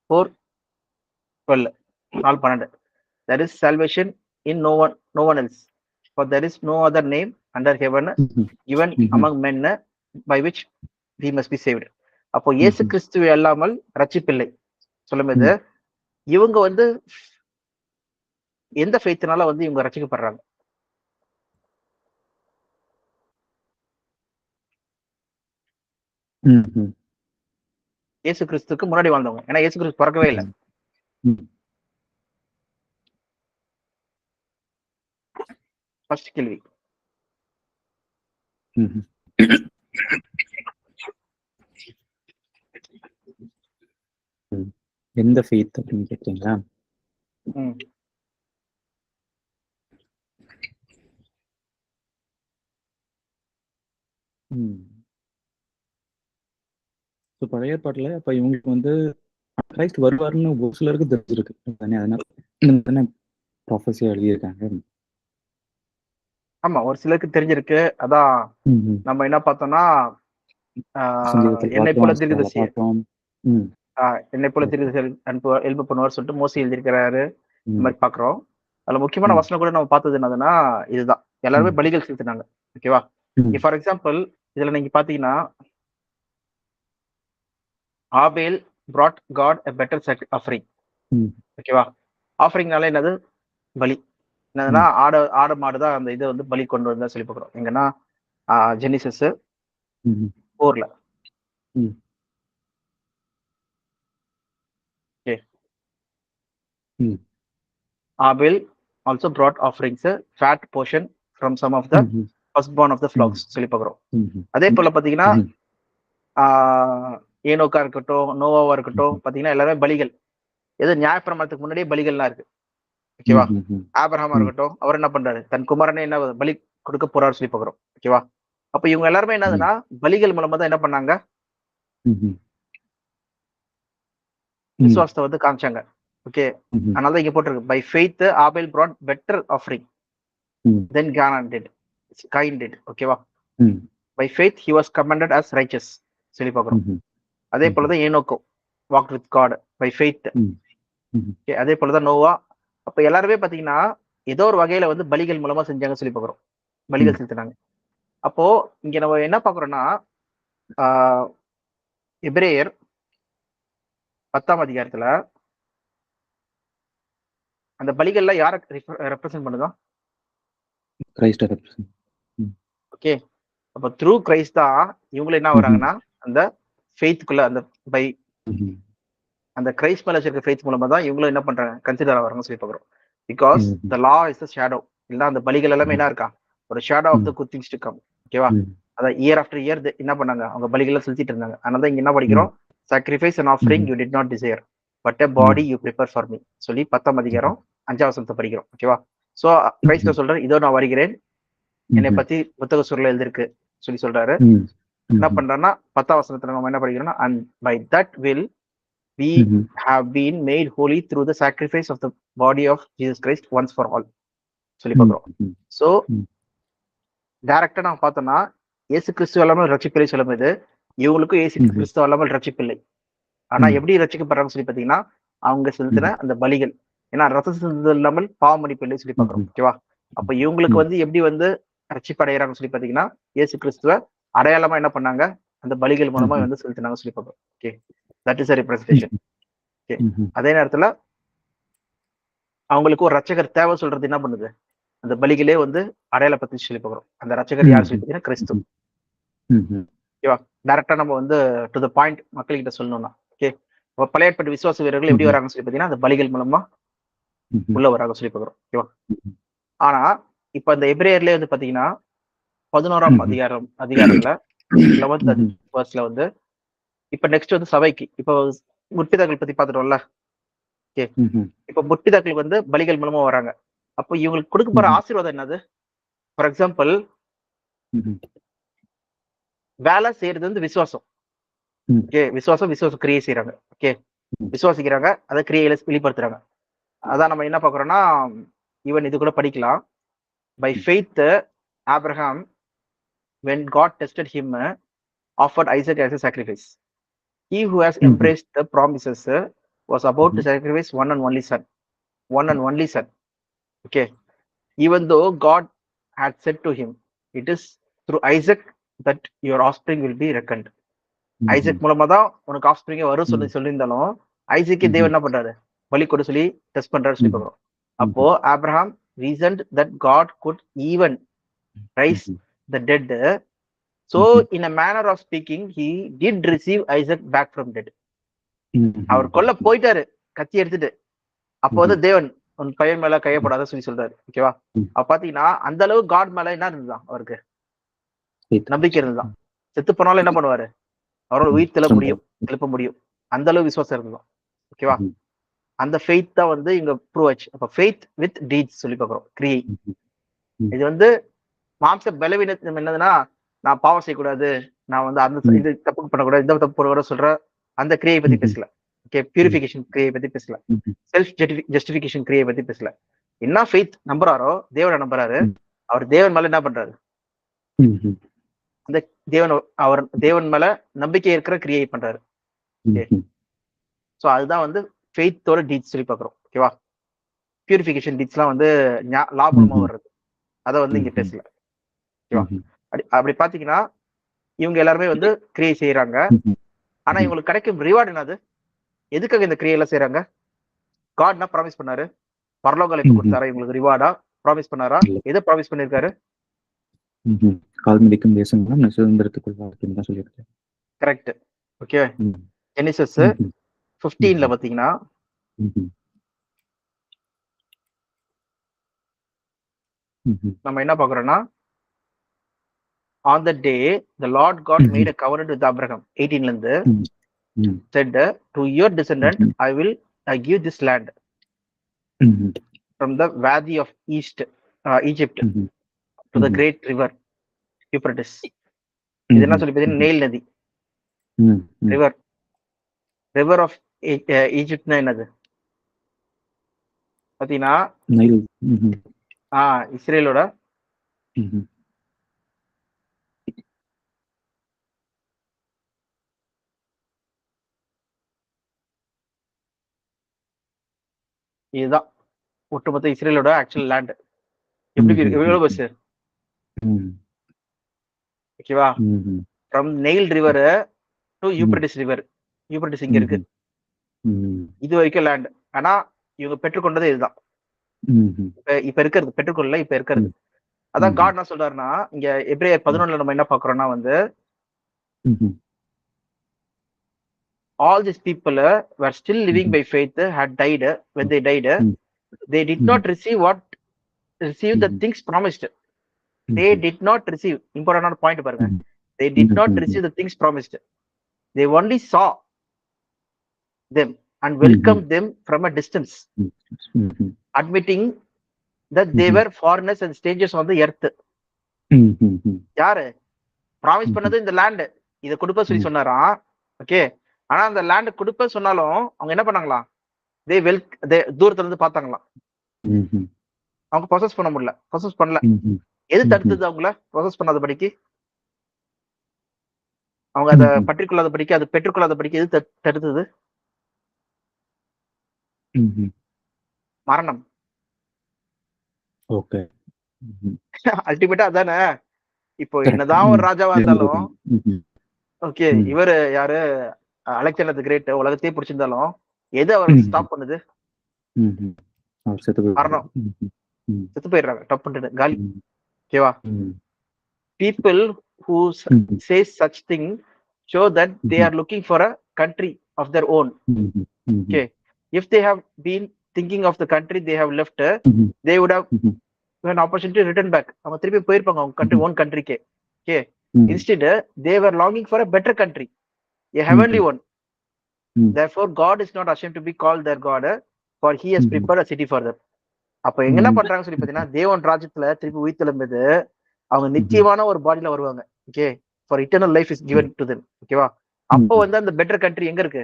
4:12, 4:12. There is salvation in no one else, for there is no other name under heaven given among men by which we must be saved. அப்போ இயேசு கிறிஸ்து அல்லாமல் ரட்சிப்பில்லை சொல்லும்போது இவங்க வந்து எந்த ஃபெய்த்னால வந்து இவங்க ரட்சிக்கப்படுறாங்க? இயேசு கிறிஸ்துக்கு முன்னாடி வாழ்ந்தவங்க. ஏன்னா இயேசு கிறிஸ்து பிறக்கவே இல்லை. ஃபர்ஸ்ட் கேள்வி. எந்த ஃபெய்த் அப்படின்னு கேட்டீங்களா? பழைய ஏற்பாட்டுல இப்ப இவங்களுக்கு வந்து கிரைஸ்ட் வருவாருன்னு ஒரு சிலருக்கு தெரிஞ்சிருக்கு தானே, அதனால ப்ராஃபஸி எழுதியிருக்காங்க. ஆமா, ஒரு சிலருக்கு தெரிஞ்சிருக்கு. அதான் நம்ம என்ன பார்த்தோம்னா என்னை போல தீர்க்கதரிசி எழுப்ப பண்ணுவார் சொல்லிட்டு மோசி எழுதியிருக்கிறாரு. இந்த மாதிரி பாக்குறோம். அதுல முக்கியமான வசனம் கூட நம்ம பார்த்தது என்னதுன்னா இதுதான், எல்லாருமே பலிகள் செலுத்தினாங்க. ஓகேவா? ஃபார் எக்ஸாம்பிள் இதுல நீங்க பாத்தீங்கன்னா ஆபேல் brought God a better offering. ஓகேவா? ஆஃபரிங்னால என்னது? பலி. என்னதுன்னா ஆடு மாடு தான் அந்த இதை வந்து பலி கொண்டு வந்தா சொல்லி பார்க்குறோம். எங்கன்னா ஜெனிசஸ் 4ல. ம். Abel also brought offerings, a fat portion from some of the ம்ஹ்ம். firstborn of the flocks சொல்லி பார்க்கிறோம். ம்ஹ்ம். அதே போல பாத்தீங்கன்னா ம்ஹ்ம். ஏனோக்கா இருக்கட்டும், நோவாவா இருக்கட்டும், ம்ஹ்ம். பாத்தீங்கன்னா எல்லாமே பலிகள். எது நியாயப்பிரமாணத்துக்கு முன்னாடியே பலிகள்லாம் இருக்கு. ஓகேவா? ம்ஹ்ம். ஆபிரகாமா ம். இருக்கட்டும், அவர் என்ன பண்றாரு? தன் குமாரனே என்ன பலி கொடுக்க போறாரு சொல்லி பார்க்கிறோம். ஓகேவா? அப்ப இவங்க எல்லாருமே ம். என்னதுன்னா பலிகள் மூலமா தான் என்ன பண்ணாங்க? ம்ஹ்ம். ம். விசுவாசத்தை வந்து காமிச்சாங்க. ஓகே. ம்ஹ்ம். அதனால தான் இங்க போட்டிருக்கு. By faith Abel brought better offering ம். than Cain did. ஓகேவா? ம். By faith he was commended as righteous சொல்லி பார்க்கிறோம். ம்ஹ்ம். அதே போல ம்ஹ்ம். தான் ஏனோக்கும் walked with God by faith. ம். ம்ஹ்ம். ஓகே. அதே போல தான் நோவா. அப்ப எல்லாருமே பாத்தீங்கன்னா ஏதோ ஒரு வகையில வந்து பலிகள் மூலமா செஞ்சாங்க சொல்லி பார்க்கிறோம். பலிகள் ம். செலுத்தினாங்க. அப்போ இங்க நம்ம என்ன பார்க்கிறோம்னா ஆஹ் எபிரேயர் 10ஆம் அதிகாரத்துல அந்த பலிகள்லாம் யாரை ரெப்ரசென்ட் பண்ணுதோ? கிரைஸ்ட ரெப்ரசன்ட். ம். ஓகே. அப்ப த்ரூ கிரைஸ்ட் தான் இவங்க என்ன ம்ஹ்ம். வராங்கன்னா அந்த ஃபெய்த்துக்குள்ள அந்த பை ம்ஹ்ம். அந்த கிரைஸ்ட் மேல வச்சிருக்க ஃபெய்த் மூலமா தான் இவங்களும் என்ன பண்றாங்க கன்சிடர் ஆகிறாங்க சொல்லி பார்க்கிறோம். பிகாஸ் ம்ஹ்ம். த லா இஸ் த ஷேடோ. இல்ல அந்த பலிகள் எல்லாமே என்ன இருக்கா? ஒரு ஷேடோ ஆஃப் த ம். Good things to come. ஓகேவா? ம். அதான் இயர் ஆஃப்டர் இயர் என்ன பண்ணாங்க? அவங்க பலிகளை செலுத்திட்டு இருந்தாங்க. அதனால தான் இங்க என்ன ம். படிக்கிறோம்? சாக்ரிஃபைஸ் அண்ட் ஆஃபரிங் ம்ஹ்ம். You did not desire but a hmm. Body you prepare for me சொல்லி 10ஆம் ம்ஹ்ம். அதிகாரம் 5ஆம் வசனத்தை படிக்கிறோம். ஓகேவா? சோ கிரைஸ்ட ம்ஹ்ம். சொல்றாரு, இதோ நான் வருகிறேன், என்னை ம்ஹ்ம். பத்தி புத்தக சுருள்ல எழுதிருக்கு சொல்லி சொல்றாரு. ம். என்ன ம்ஹ்ம். பண்றாருன்னா 10ஆம் வசனத்துல நம்ம என்ன படிக்கிறோம்னா, and by that will we ம்ஹ்ம். have been made holy through the sacrifice of the body of Jesus Christ once for all சொல்லி ம். பார்க்கிறோம். ம். சோ ம். டைரக்டா நம்ம பார்த்தோம்னா இயேசு கிறிஸ்து இல்லாமல் ரட்சிப்பில்லை சொல்லும் போது இவங்களுக்கும் இயேசு ம்ஹ்ம். கிறிஸ்து இல்லாமல் ரட்சிப்பில்லை. ஆனா ம். எப்படி ரட்சிக்கப்படுறாங்கன்னு சொல்லி பாத்தீங்கன்னா அவங்க செலுத்தின ம். அந்த பலிகள். ஏன்னா ரத்த சிந்துதல் இல்லாமல் பாவ மன்னிப்பு இல்லை சொல்லி பார்க்கிறோம். ம்ஹ்ம். ஓகேவா? அப்ப இவங்களுக்கு ம். வந்து எப்படி வந்து ரட்சிப்படைகிறாங்கன்னு சொல்லி பாத்தீங்கன்னா இயேசு கிறிஸ்துவ அடையாளமா என்ன பண்ணாங்க? அந்த பலிகள் மூலமா ம்ஹ்ம். வந்து செலுத்தினாங்க சொல்லி பார்க்கிறோம். Okay. That is a representation. Okay. ம்ஹ்ம். அதே நேரத்துல அவங்களுக்கு ஒரு ரட்சகர் தேவை சொல்றது என்ன பண்ணுது? அந்த பலிகளே வந்து அடையாளப்படுத்தி சொல்லி பார்க்கிறோம். அந்த ரட்சகர் யார் சொல்லி ம்ஹ்ம். பாத்தீங்கன்னா கிறிஸ்து. ம்ஹ்ம். ஓகேவா? டைரக்டா நம்ம வந்து டு த பாயிண்ட் மக்கள்கிட்ட சொல்லணும்னா. ஓகே. அப்ப பழைய ஏற்பாட்டு விசுவாச வீரர்கள் எப்படி ம்ஹ்ம். வராங்கன்னு சொல்லி பாத்தீங்கன்னா அந்த பலிகள் மூலமா ம்ஹ்ம். உள்ள வராங்க சொல்லி பார்க்கிறோம். ஓகேவா? ம்ஹ்ம். ஆனா இப்ப அந்த எபிரேயர்லயே வந்து பாத்தீங்கன்னா 11ஆம் ம்ஹ்ம். அதிகாரத்துல 11th ம்ஹ்ம். verseல வந்து இப்ப நெக்ஸ்ட் வந்து சபைக்கு இப்ப முற்பிதாக்கள் பத்தி பாத்துட்டோம்ல. ஓகே. ம்ஹ்ம். இப்ப முற்பிதாக்கள் வந்து பலிகள் மூலமா வராங்க. அப்போ இவங்களுக்கு கொடுக்க போற ம்ஹ்ம். ஆசீர்வாதம் என்னது? ஃபார் எக்ஸாம்பிள் ம்ஹ்ம். வேலை செய்யறது வந்து விசுவாசம். ம். ஓகே. விசுவாச கிரியை செய்யறாங்க. ஓகே. ம். விசுவாசிக்கிறாங்க, அதை கிரியையில வெளிப்படுத்துறாங்க. அதான் நம்ம என்ன பாக்குறோம்னா ஈவன் இது கூட படிக்கலாம். By faith Abraham when God tested him offered Isaac as a sacrifice. He who has ம்ஹ்ம். embraced the promises was about to ம்ஹ்ம். sacrifice one and only son. Okay. Even though God had said to him, it is through Isaac that your offspring will be reckoned. Isaac ம்ஹ்ம். மூலமா தான் உனக்கு ஆஃப்ஸ்பிரிங்கே வரும் ம். சொல்லியிருந்தாலும் ஐசக்கே ம்ஹ்ம். தேவன் என்ன பண்றாரு? பலி கொடு சொல்லி டெஸ்ட் பண்றாரு சொல்லி ம்ஹ்ம். பார்க்கிறோம். அப்போ ம்ஹ்ம். Abraham reasoned that God could even rise ம்ஹ்ம். the dead. So ம்ஹ்ம். in a manner of speaking, he did receive Isaac back from dead. ம்ஹ்ம். அவர் கொல்ல போயிட்டாரு கத்தி எடுத்துட்டு. அப்போ வந்து ம்ஹ்ம். தேவன் உன் பையன் மேல கையப்படாத சொல்லி சொல்றாரு. ஓகேவா? ம். அப்ப பாத்தீங்கன்னா அந்த அளவு காட் மேல என்ன இருந்துதான் அவருக்கு ஃபெய்த். நம்பிக்கை இருந்துதான். செத்து போனாலும் என்ன பண்ணுவாரு? அவரோட ம். உயிர் சொந்தம். எழுப்ப முடியும். அந்த அளவு விசுவாசம் இருந்ததும். ஓகேவா? ம்ஹ்ம். அந்த ஃபெய்த் தான் வந்து இங்க ப்ரூவ் ஆச்சு. அப்ப ஃபெய்த் வித் டீட்ஸ் சொல்லி பார்க்கிறோம். கிரியை. ம்ஹ்ம். ம். இது வந்து மாம்ச பலவீனம் என்னதுன்னா நான் பாவம் செய்யக்கூடாது, நான் வந்து அந்த ம். இது தப்பு பண்ணக்கூடாது, இந்த தப்பு பண்ணக்கூடாது சொல்ற அந்த கிரியை பத்தி ம்ஹ்ம். பேசல. ஓகே. பியூரிஃபிகேஷன் கிரியை பத்தி பேசல. ம்ஹ்ம். செல்ஃப் ஜஸ்டிஃபிகேஷன் கிரியை பத்தி பேசல. என்ன ஃபெய்த் நம்புறாரோ தேவனை நம்புறாரு. ம். அவர் தேவன் மேல என்ன பண்றாரு? ம்ஹ்ம். அந்த தேவன் மேல நம்பிக்கை இருக்கிற கிரியை பண்றாரு. ஓகே. ம்ஹ்ம். சோ அதுதான் வந்து ஃபெய்த்தோட டீட்ஸ் சொல்லி பார்க்கிறோம். ஓகேவா? பியூரிஃபிகேஷன் டீட்ஸ்லாம் வந்து லாபமா ம்ஹ்ம். வர்றது. அதை வந்து இங்க ம்ஹ்ம். பேசல. ஓகேவா? ம்ஹ்ம். அப்படி பாத்தீங்கன்னா இவங்க எல்லாருமே வந்து கிரியை செய்யறாங்க. ம்ஹ்ம். ஆனா ம்ஹ்ம். இவங்களுக்கு கிடைக்கும் ரிவார்டு என்னது? எதுக்காக இந்த கிரியை எல்லாம் செய்யறாங்க? காட் என்ன ப்ராமிஸ் பண்ணாரு? பரலோக அழைப்பு ம்ஹ்ம். கொடுத்தாரா இவங்களுக்கு ரிவார்டா? ப்ராமிஸ் பண்ணாரா? இல்ல. எதை ப்ராமிஸ் பண்ணிருக்காரு? ம்ஹ்ம். கால் மிதிக்கும் தேசமெல்லாம் சுதந்திரத்துக்குள் வாழ்க்கைன்னு தான் சொல்லியிருக்காரு. கரெக்ட். ஓகே. ம். ஜெனிசிஸ் ம்ஹ்ம். 15ல ம்ஹ்ம். பாத்தீங்கன்னா ம்ஹ்ம். நம்ம என்ன பாக்குறோம்னா on the day the Lord God made a covenant with Abraham 18 ல இருந்து said to your descendant I will give this land from the valley of east Egypt to the great river Euphrates. இது என்ன சொல்லி பார்த்தீங்கன்னா Nile நதி. River of ஈஜிப்ட்னா என்னது பாத்தீங்கன்னா இஸ்ரேலோட இதுதான் ஒட்டுமொத்த இஸ்ரேலோட ஆக்சுவல் லேண்ட். எப்படி எவ்வளவு பஸ் ஓகேவா? From Nile river to Euphrates river. Euphrates இங்க இருக்கு, இது வரைக்கும் லேண்ட். ஆனா இவங்க பெற்றுக்கொண்டது இதுதான். இப்ப இருக்கிறது பெற்றுக்கொள்ள இப்ப இருக்கிறது. அதான் காட் என்ன சொல்றாருன்னா, இங்க எபிரேயர் 11 நம்ம என்ன பாக்குறோம்னா வந்து all these people were still living by faith, had died. When they died, they did not receive the things promised. They did not receive. Important point பாருங்க. They did not receive the things promised. They only saw them and welcomed them from a distance, admitting that they were foreigners and strangers on the earth. யாரு promise பண்ணது இந்த land இத கொடுப்ப சொல்லி சொன்னாராம். Okay, ஆனா அந்த லேண்ட் கொடுப்ப சொன்னாலும் அவங்க என்ன பண்ணாங்களா, தூரத்துல இருந்து பார்த்தாங்களாம். அவங்க ப்ராசஸ் பண்ண முடியல, ப்ராசஸ் பண்ணல. எது தடுத்தது அவங்கள ப்ராசஸ் பண்ணாதபடிக்கு, அவங்க அதை பற்றிக்கொள்ளாதபடிக்கு, அது பெற்றுக்கொள்ளாதபடிக்கு எது தடுத்தது? மரணம். ஓகே, அல்டிமேட்டா அதானே. இப்போ என்னதான் ஒரு ராஜாவா இருந்தாலும், ஓகே இவரு யாரு அலெக்சாண்டர் தி கிரேட் உலகத்தையே பிடிச்சிருந்தாலும் எது அவர் ஸ்டாப் பண்ணுது? மரணம். செத்து போயிடுறாங்க, டப் பண்ணிட்டு காலி. ஓகேவா? people who say such thing show that they are looking for a country of their own. Okay, if they have been thinking of the country they have left, they would have an opportunity to return back. அவங்க திருப்பி போயிருப்பாங்க அவங்க country, own country-க்கே. Okay, instead they were longing for a better country, a heavenly one. Therefore God is not ashamed to be called their God, for he has prepared a city for them. அப்ப எங்க என்ன பண்றாங்க சொல்லி பாத்தீங்கன்னா, தேவன் ராஜ்யத்துல திருப்பி உயிர்த்தெழும்பது அவங்க நிச்சயமான ஒரு பாடியில வருவாங்க. Okay, for eternal life is given to them. ஓகேவா? அப்போ வந்து அந்த பெட்டர் கண்ட்ரி எங்க இருக்கு?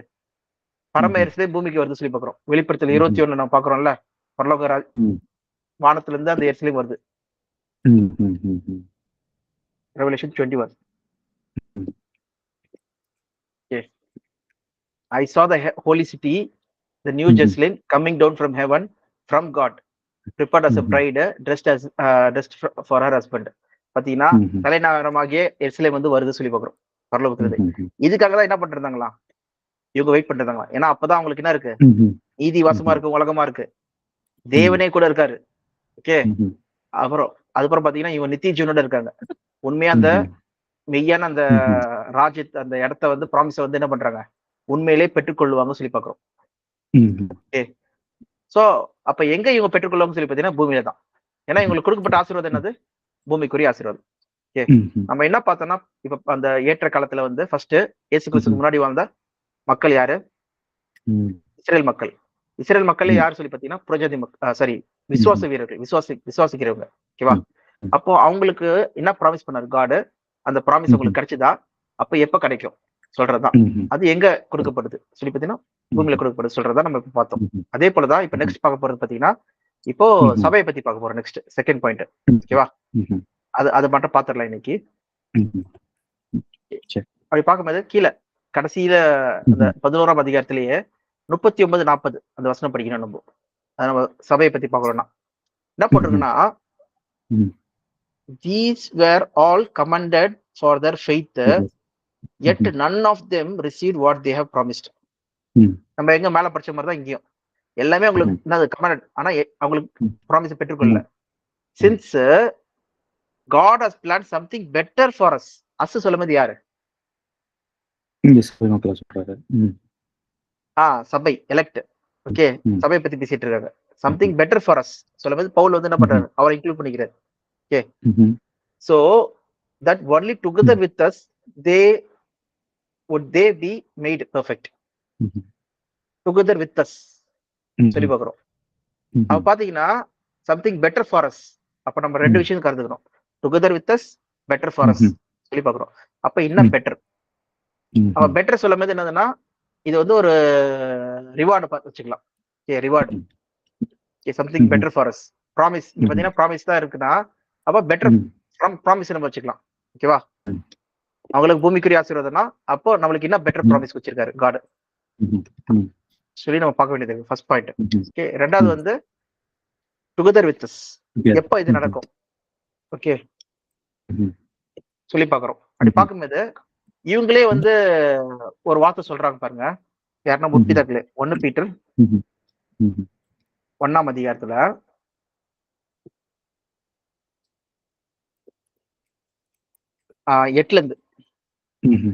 பரம எரிசலே பூமிக்கு வருது சொல்லி பாக்குறோம். வெளிப்படுத்தல் 21 நம்ம பாக்குறோம்ல, பரலோக வானத்துல இருந்து அந்த எரிசலே வருது. Revelation 21. Okay, I saw the holy city, the new Jerusalem, coming down from heaven from God, prepared as a bride, dressed for her husband. பாத்தீங்கன்னா தலைநகரமாகிய எருசலேம் வந்து வருது சொல்லி பாக்குறோம் பரலோகத்துல. இதுக்காக தான் என்ன பண்றாங்களா, இவங்க வெயிட் பண்றாங்களா. ஏன்னா அப்பதான் அவங்களுக்கு என்ன இருக்கு, நீதி வாசமா இருக்கு, உலகமா இருக்கு, தேவனே கூட இருக்காரு. ஓகே, அதுக்கப்புறம் பாத்தீங்கன்னா இவங்க நித்திய ஜீவனோட இருக்காங்க. உண்மையா அந்த மெய்யான அந்த ராஜ்யத்தை, அந்த இடத்த வந்து ப்ராமிஸ வந்து என்ன பண்றாங்க, உண்மையிலே பெற்றுக்கொள்ளுவாங்க சொல்லி பாக்குறோம். ஓகே, சோ அப்ப எங்க இவங்க பெற்றுக்கொள்ளுவாங்க சொல்லி பாத்தீங்கன்னா பூமியில தான். ஏன்னா இவங்களுக்கு கொடுக்கப்பட்ட ஆசீர்வாதம் என்னது, பூமிக்குரிய ஆசீர்வாதம். ஓகே, நம்ம என்ன பார்த்தோம்னா இப்ப அந்த ஏற்ற காலத்துல வந்து ஃபர்ஸ்ட் இயேசு கிறிஸ்துக்கு முன்னாடி வாழ்ந்த மக்கள் யாரு? இஸ்ரேல் மக்கள். இஸ்ரேல் மக்கள் யாரு சொல்லி பாத்தீங்கன்னா புரஜாதி சாரி விசுவாச வீரர்கள், விசுவாசிக்கிறவங்க. ஓகேவா? அப்போ அவங்களுக்கு என்ன ப்ராமிஸ் பண்ணாரு காடு, அந்த ப்ராமிஸ் உங்களுக்கு கிடைச்சதா? அப்ப எப்ப கிடைக்கும் சொல்றதுதான். அது எங்க கொடுக்கப்படுது சொல்லி பாத்தீங்கன்னா பூமியில கொடுக்கப்படுது சொல்றதா நம்ம இப்ப பார்த்தோம். அதே போலதான் இப்ப நெக்ஸ்ட் பார்க்க போறது பாத்தீங்கன்னா, இப்போ சபையை பத்தி பார்க்க போறோம். Next second point. ஓகேவா? அது மட்டும் பாத்துடலாம் இன்னைக்கு. அப்படி பார்க்கும்போது கீழே கடைசியில அந்த 11ஆம் அதிகாரத்திலேயே 39-40 அந்த வசனம் படிக்கணும். நம்ம சபையை பத்தி பார்க்கறோம்னா என்ன போட்டிருக்குன்னா, these were all commended for their faith, yet none of them received what they have promised. நம்ம எங்க மேல படிச்ச மாதிரி தான் இங்கேயும் எல்லாமே உங்களுக்கு என்னது கமெண்ட், ஆனா அவங்களுக்கு ப்ராமிஸ் பெற்றுக்கொள்ள. since God has planned something better for us. As சொல்லும்போது யாரு? சபை, எலெக்ட். ஓகே, சபையை பத்தி பேசிட்டு இருக்காங்க. சம்திங் பெட்டர் ஃபார் அஸ் சொல்லும்போது பவுல் வந்து என்ன பண்றாரு, அவரை இன்க்ளூட் பண்ணிக்கிறாரு. Okay. Mhm. So that only together Mhm. with us, they would they be made perfect. Mhm. Together with us சொல்லி Mhm. பார்க்கிறோம். அப்ப Mhm. பாத்தீங்கன்னா சம்திங் பெட்டர் ஃபார் அஸ். அப்ப நம்ம ரெண்டு Mhm. விஷயம் கருதுக்கணும். Together with us, better for us Mhm. சொல்லி பார்க்கிறோம். அப்ப என்ன Mhm. பெட்டர்? அவ Mhm. பெட்டர் சொல்லும் போது என்னதுன்னா, இது வந்து ஒரு ரிவார்டு பார்த்து வச்சுக்கலாம். Okay, reward. Okay, something Mhm. Better for us. Promise. இங்க Mhm. பாத்தீங்கன்னா ப்ராமிஸ் தான் இருக்குன்னா, அப்ப பெட்டர் Mhm. ப்ராமிஸ் நம்ம வச்சுக்கலாம். ஓகேவா? Mhm. அவங்களுக்கு பூமிக்குரிய ஆசீர்வாதம்னா, அப்போ நம்மளுக்கு என்ன பெட்டர் Mhm. ப்ராமிஸ் வச்சிருக்காரு காட் Mhm. Mhm. சொல்லி நம்ம பார்க்க வேண்டியது ஃபர்ஸ்ட் பாயிண்ட். Mhm. ஓகே, ரெண்டாவது Mhm. வந்து டுகெதர் வித் அஸ். Together. எப்ப இது Mhm. நடக்கும்? Okay, Mhm. சொல்லி பார்க்கிறோம். அப்படி Mhm. பார்க்கும்போது இவங்களே வந்து ஒரு வார்த்தை சொல்றாங்க பாருங்க. யாருன்னா Mhm. முற்பிதாக்களே 1 Peter Mhm. Mhm. 1ஆம் அதிகாரத்துல 8ல இருந்து, Mhm.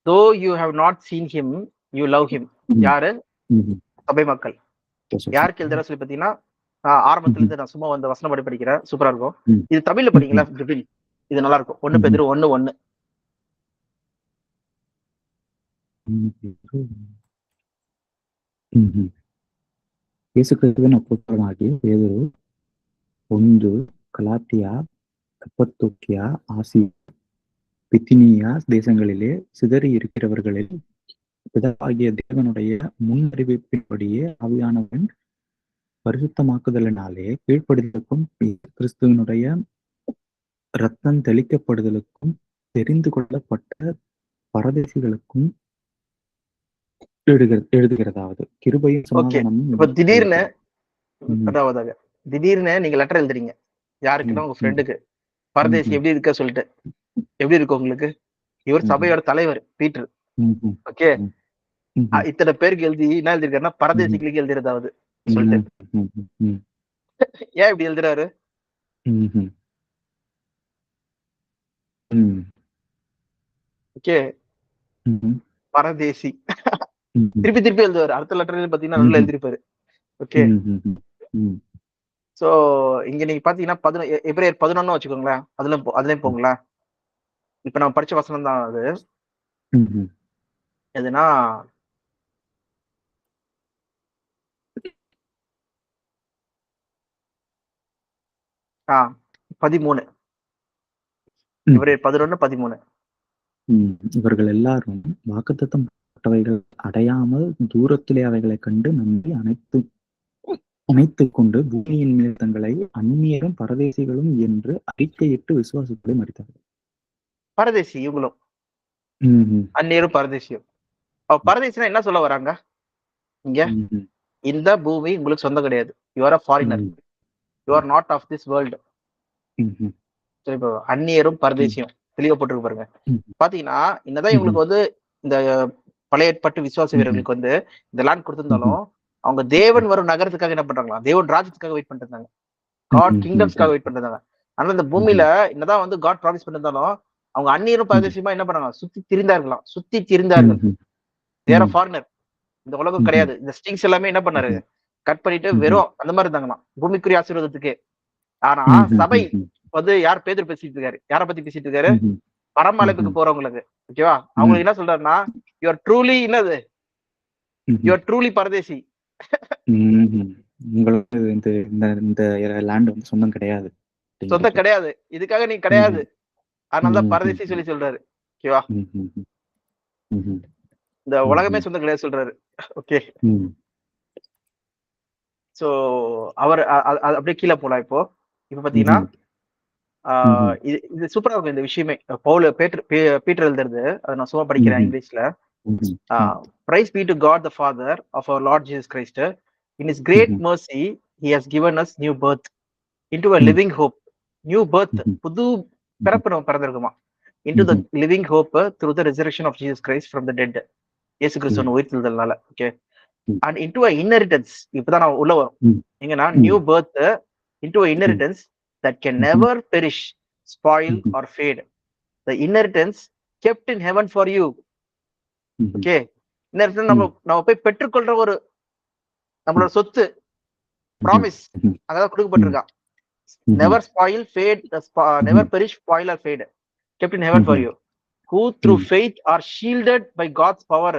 though you have not seen him, you love him. Mhm. யாரு? Mhm. சபை மக்கள். Yes, yes. யாருக்கு எழுதுறா சொல்லி பார்த்தீங்கன்னா, ஆரம்பத்துல Mhm. இருந்து நான் சும்மா வந்து வசனம் படி படிக்கிறேன். சூப்பரா இருக்கும். Mhm. இது தமிழ்ல Mhm. படிங்களா ஜிபின்? இது நல்லா இருக்கும். 1 Mhm. பேதுரு 1:1. Mhm. இயேசு கிறிஸ்துவின் அப்போஸ்தலனாகிய பேதுரு, பொந்து, கலாத்தியா, கப்பத்தோக்கியா, ஆசியா, பித்தினியா தேசங்களிலே சிதறி இருக்கிறவர்களில் பிதாவாகிய தேவனுடைய முன்னறிவிப்பின்படியே ஆவியானவன் பரிசுத்தமாக்குதலினாலே கீழ்ப்படிதலுக்கும் இயேசு கிறிஸ்துவினுடைய இரத்தம் தெளிக்கப்படுதலுக்கும் தெரிந்து கொள்ளப்பட்ட பரதேசிகளுக்கும் எழுதுகிறதாவது கிருபையும் ஓகே. சமாதானமும் இப்ப உங்களுக்கு திடீர்னு ம், அதாவதாக திடீர்னு நீங்க லெட்டர் எழுதுறீங்க. யாருக்குன்னா ம், உங்க ம், ஃப்ரெண்டுக்கு. பரதேசி ம், எப்படி இருக்க சொல்லிட்டு. எப்படி இருக்கு உங்களுக்கு? இவர் ம், சபையோட தலைவர் பீட்டர். ம், ம், ஓகே. ம், ம், இத்தனை பேருக்கு எழுதி என்ன எழுதிருக்காருன்னா, ம், பரதேசிகளுக்கு எழுதுறதாவது சொல்லிட்டு. ம், ம், ம், ஏன் இப்படி எழுதுறாரு? ம், ம், ஓகே, ம், பரதேசி. ம், திருப்பி திருப்பி எழுதுவாரு. அடுத்த லெட்டர்ல பாத்தீங்கன்னா நல்லா ம், எழுதிருப்பாரு. ஓகே. ம், சோ இங்க நீங்க பாத்தீங்கன்னா எபிரேயர் 11 வச்சுக்கோங்களேன். அதுலயும் போங்களேன். இப்ப நம்ம படிச்ச வசனம் தான் அது. ம், எதுனா ஆ 13. ம். எபிரேயர் 11:13. இவர்கள் எல்லாரும் வாக்குத்தத்தம் பட்டவைகள் அடையாமல் தூரத்திலே அவைகளை கண்டு நம்பி அணைத்துக் கொண்டு பூமியின் மேல் தங்களை அந்நியரும் பரதேசிகளும் என்று அறிக்கையிட்டு விசுவாசத்தை மறித்தார்கள். பரதேசி இவங்களும். ம்ஹும். அந்நியரும் பரதேசியும். பரதேசினா என்ன சொல்ல வராங்க இங்க? ம்ஹும். இந்த பூமி உங்களுக்கு சொந்தம் கிடையாது. You are a foreigner. ம்ஹும். You are not of this world. ம்ஹும். இப்போ அந்நியரும் ம். பரதேசியும் தெளிவா போட்டுருக்கு பாருங்க. ம்ஹும். பாத்தீங்கன்னா என்னதான் ம்ஹும். இவங்களுக்கு வந்து இந்த பழைய ஏற்பாட்டு விசுவாச ம்ஹும். வீரர்களுக்கு வந்து இந்த லேண்ட் கொடுத்திருந்தாலும், ம்ஹும். அவங்க தேவன் வரும் நகரத்துக்காக என்ன பண்றாங்களா? தேவன் ராஜ்யத்துக்காக வெயிட் பண்ணிட்டு இருந்தாங்க. காட் ம்ஹும். கிங்டம்ஸ்க்காக வெயிட் பண்ணிட்டு இருந்தாங்க. ஆனா இந்த பூமியில என்னதான் வந்து காட் ப்ராமிஸ் பண்ணிருந்தாலும், அவங்க அந்நியரும் பரதேசியமா என்ன பண்ணாங்க? சுத்தி திரிந்தார்களாம். சுத்தி திரிந்தார்கள். ம்ஹும். தேர் ம். ஃபாரினர். இந்த உலகம் ம்ஹும். கிடையாது. இந்த ஸ்டிங்ஸ் எல்லாமே என்ன பண்ணாரு? ம்ஹும். கட் பண்ணிட்டு ம்ஹும். வெறும் அந்த மாதிரி இருந்தாங்களாம். பூமிக்குரிய ஆசீர்வாதத்துக்கு. ஆனா சபை ம்ஹும். வந்து யார் பேதுரு பேசிட்டு இருக்காரு? யார பத்தி பேசிட்டு இருக்காரு? ம்ஹும். பரம அழைப்புக்கு ம்ஹும். போறவங்களுக்கு. ஓகேவா? ம். அவங்களுக்கு என்ன சொல்றாருன்னா, யூ ஆர் ட்ரூலி என்னது? யூ ம்ஹும். ஆர் ட்ரூலி பரதேசி. ம்ஹும். உங்களுக்கு இந்த இந்த இந்த லேண்ட் வந்து சொந்தம் கிடையாது சொந்தம் அப்படிங்கிறது. கிடையாது. இதுக்காக நீ கிடையாது. ம்ஹும். அதனால தான் பரதேசி ம்ஹும். சொல்லி சொல்றாரு. ஓகேவா? ம்ஹும். ம்ஹும். இந்த உலகமே ம்ஹும். சொந்தம் கிடையாது சொல்றாரு. ஓகே. ம். சோ அவர் அப்படியே கீழே போலாம் இப்போ. இப்ப பாத்தீங்கன்னா, ம்ஹும். ம்ஹும். இது சூப்பரா இருக்கும் இந்த விஷயமே. பீட்டர் எழுதுறது. அதை நான் சும்மா படிக்கிறேன் ம்ஹும். இங்கிலீஷ்ல. ம்ஹும். Praise be to God the Father of our Lord Jesus Christ. In His great ம்ஹும். mercy, He has given us new birth into a ம். living hope. New birth, ம்ஹும். புது ம்ஹும். பிறப்பு நம்ம பிறந்திருக்குமா? Into the ம்ஹும். living hope through the resurrection of Jesus Christ from the dead. இயேசு ம். கிறிஸ்துவின் உயிர்த்தெழுதல்னால. ஓகே. ம். And into a inheritance. இப்பதான் நான் உள்ள வரும். ம். எங்கன்னா ம். நியூ birth into a ம். inheritance that can ம்ஹும். never perish, spoil ம்ஹும். or fade. The inheritance kept in heaven for you. ம்ஹும். ஓகே. இன்னும் நம்ம ம். நம்ம போய் பெற்றுக்கொள்ற ஒரு நம்மளோட சொத்து. ப்ராமிஸ் அதாவது கொடுக்கப்பட்டிருக்கா. Never spoil fade, never perish, spoil or fade, kept in heaven for you, who through faith are shielded by God's power,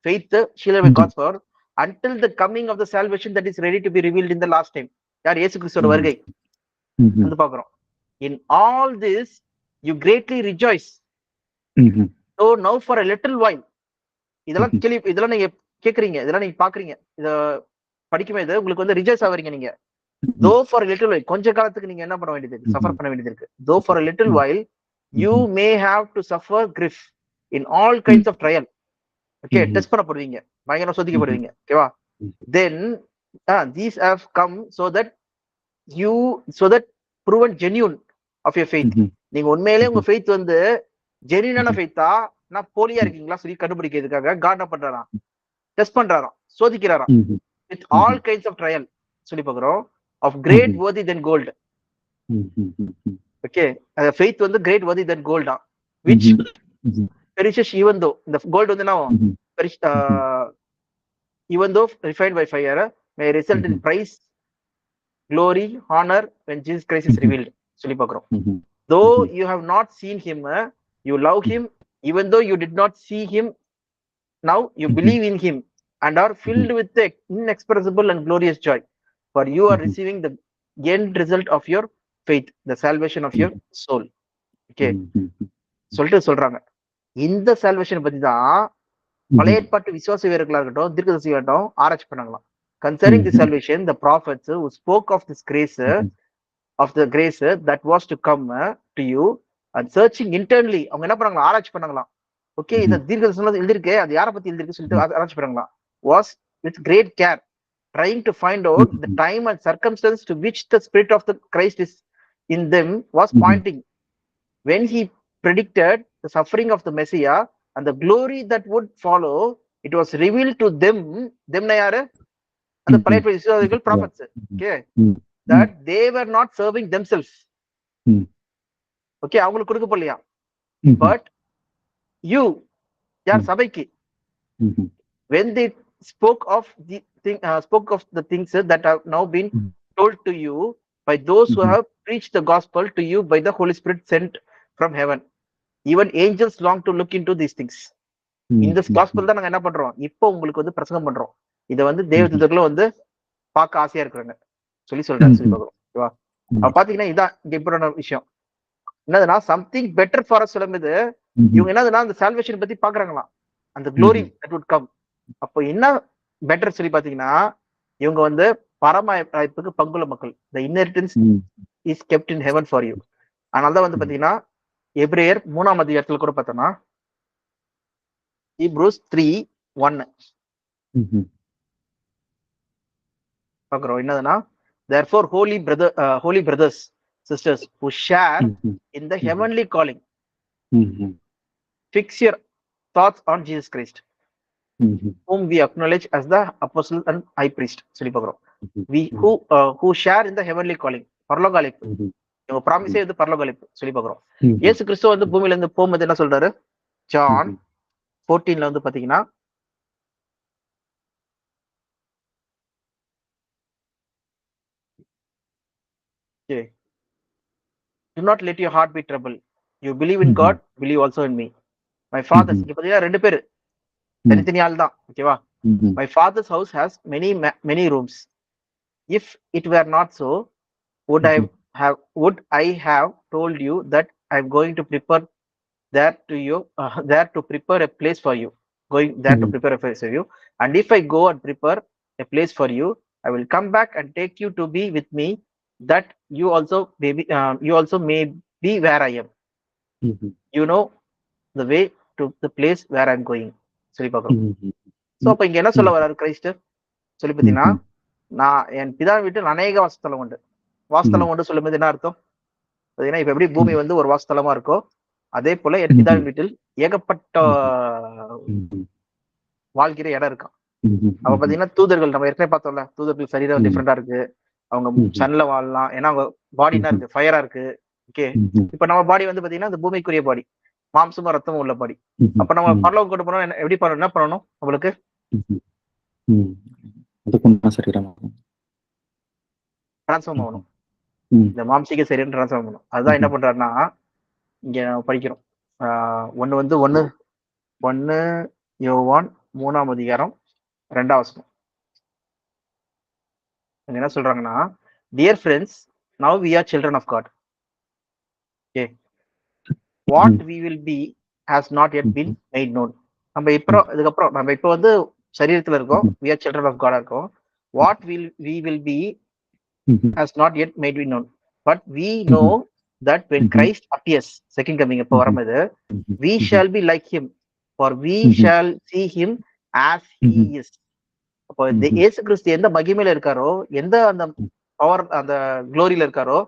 faith shielded by God's power until the coming of the salvation that is ready to be revealed in the last time. யார்? இயேசு கிறிஸ்துவோட வருகை வந்து பாக்குறோம். In all this you greatly rejoice, so now for a little while. இதெல்லாம் நீங்க கேக்குறீங்க, இதெல்லாம் நீங்க பாக்குறீங்க, இத படிக்கும்போது உங்களுக்கு வந்து ரிஜாய்ஸ் ஆவறீங்க நீங்க. though for a little while, கொஞ்ச காலத்துக்கு நீங்க என்ன பண்ண வேண்டியது இருக்கு? சஃபர் பண்ண வேண்டியது இருக்கு. though for a little while you may have to suffer grief in all kinds of trial. Okay, test பண்ணப்படுவீங்க, பயங்கரமா சோதிக்கப்படுவீங்க. ஓகேவா? then these have come so that proven genuine of your faith. நீங்க உண்மையிலேயே உங்க ஃபெய்த் வந்து ஜெனியூனான ஃபெய்த்தா நான் போலியா இருக்கீங்களா சொல்லி கண்டுபிடிக்கிறதுக்காக காட் என்ன பண்றாராம்? டெஸ்ட் பண்றாராம், சோதிக்கிறாராம். With all kinds of trial சொல்லி பார்க்கிறோம். Of great worthy than gold. ஓகே, அந்த ஃபெய்த் வந்து கிரேட் worthy than gold தான், which perishes even though, இந்த கோல்ட் வந்து என்ன even though refined by fire may result in praise, glory, honor when Jesus Christ is revealed சொல்லி பார்க்கிறோம். though you have not seen him, you love him. Even though you did not see him, now you believe in him and are filled with the inexpressible and glorious joy, for you are receiving the end result of your faith, the salvation of your soul. Okay, சொல்றாங்க. இந்த salvation பத்தி தான் பழைய ஏற்பாட்டு விசுவாச வீரர்களா இருக்கட்டும், தீர்க்கதரிசிகளா இருக்கட்டும் ஆராய்ச்சி பண்ணாங்களாம். concerning the salvation, the prophets who spoke of this grace, of the grace that was to come to you, and searching internally, அவங்க என்ன பண்ணாங்களா? ஆராய்ச்சி பண்ணாங்களாம். ஓகே, இந்த தீர்க்கதரிசனம் எழுதிருக்கு, அது யாரை பத்தி எழுதிருக்கு சொல்லிட்டு ஆராய்ச்சி பண்ணாங்களாம். was with great care trying to find out the time and circumstance to which the spirit of the Christ is in them was pointing, when he predicted the suffering of the Messiah and the glory that would follow. It was revealed to them யாரு? அந்த பழைய விசுவாசிகள், prophets. Okay, that they were not serving themselves. Okay, அவங்களுக்கு கொடுக்கப்படலையா? but you, யார்? சபைக்கு. when they spoke of the things that have now been told to you by those who have preached the gospel to you by the Holy Spirit sent from heaven, even angels long to look into these things. இந்த gospel தான் நாங்க என்ன பண்றோம், இப்போ உங்களுக்கு வந்து பிரசங்கம் பண்றோம். இதை வந்து தேவதூதர்களும் வந்து பார்க்க ஆசையா இருக்கிறாங்க சொல்லி சொல்றாங்க சொல்லி பார்க்கிறோம். ஓகேவா? அப்ப பாத்தீங்கன்னா இதான் இங்க இம்பார்ட்டன்ட் விஷயம். என்னதுன்னா சம்திங் பெட்டர் ஃபார் அஸ் சொல்லும்போது இவங்க என்னதுன்னா அந்த சால்வேஷன் பத்தி பாக்குறாங்களாம், அந்த க்ளோரி தட் வுட் கம். அப்போ என்ன பெட்டர் சொல்லி பாத்தீங்கன்னா இவங்க வந்து பரமழைப்புக்கு பங்குள்ள மக்கள். the inheritance is kept in heaven for you. அதனாலதான் வந்து பாத்தீங்கன்னா எபிரேயர் 3ஆம் அதிகாரத்துல கூட பார்த்தோம்னா Hebrews 3:1 பாக்குறோம். என்னதுன்னா therefore holy brothers sisters who share in the heavenly calling, fix your thoughts on Jesus Christ, whom we acknowledge as the apostle and high priest சொல்லி பாக்குறோம். we who share in the heavenly calling, பரலோக அழைப்பு. இவங்க ப்ராமிஸே வந்து பரலோக அழைப்பு சொல்லி பாக்குறோம். இயேசு கிறிஸ்து வந்து பூமியில இருந்து போகும்போது என்ன சொல்றாரு? ஜான் 14 வந்து பாத்தீங்கன்னா do not let your heart be troubled, you believe in God, believe also in me. my father's, இங்க பாத்தீங்கன்னா ரெண்டு பேரு தனித்தனி ஆள் தான். ஓகேவா? my father's house has many rooms. if it were not so, would I have told you that I'm going to prepare there to prepare a place for you, going there to prepare a place for you. And if I go and prepare a place for you, I will come back and take you to be with me, that you also may be where I am. You know the way to the place where I'm going சொல்லி பார்க்கிறோம். So அப்ப இங்க என்ன சொல்ல வர்றாரு கிறிஸ்து சொல்லி பார்த்தீங்கன்னா, நான் என் பிதா வீட்டில் அநேக வாசஸ்தலம் உண்டு. வாசஸ்தலம் உண்டு சொல்லும்போது என்ன அர்த்தம் பார்த்தீங்கன்னா, இப்ப எப்படி பூமி வந்து ஒரு வாசஸ்தலமா இருக்கோ அதே போல என் பிதாவின் வீட்டில் ஏகப்பட்ட வாழ்கிற இடம் இருக்கான். அப்ப பாத்தீங்கன்னா தூதர்கள், நம்ம ஏற்கனவே பார்த்தோம்ல, தூதர்கள் சரீரம் டிஃப்ரெண்டா இருக்கு. அவங்க சன்ல வாழலாம், ஏன்னா அவங்க பாடி என்ன இருக்கு? ஃபயரா இருக்கு. ஓகே, இப்ப நம்ம பாடி வந்து பாத்தீங்கன்னா இந்த பூமிக்குரிய பாடி, மாம்சமும் ரத்தமும் உள்ள பாடி. அப்ப நம்ம பரலோகம் கொண்டு போனோம், எப்படி பண்ணணும்? என்ன பண்ணணும்? உங்களுக்கு டிரான்ஸ்ஃபார்ம் ஆகணும். ம். இந்த மாம்சீக சரீரம் டிரான்ஸ்ஃபார்ம் ஆகணும். அதுதான் என்ன பண்றாருன்னா இங்க நம்ம படிக்கிறோம். ஒன்னு வந்து ஒன்னு யோவான் 3ஆம் அதிகாரம் 2ஆம் வசனம். என்ன சொல்றாங்கன்னா, dear friends, now we are children of God. Okay, what we will be has not yet been made known. நம்ம இதுக்கப்புறம் நம்ம இப்போ வந்து சரீரத்துல இருக்கோம், வி ஆர் சில்ட்ரன் ஆஃப் காடா இருக்கோம். What we will be has not yet made known, but we know that when Christ appears, second coming எப்போ வரும்போது, we shall be like him, for we shall see him as he is. அப்போ இயேசு கிறிஸ்து எந்த மகிமையில இருக்காரோ, எந்த அந்த power அந்த குளோரியில இருக்காரோ,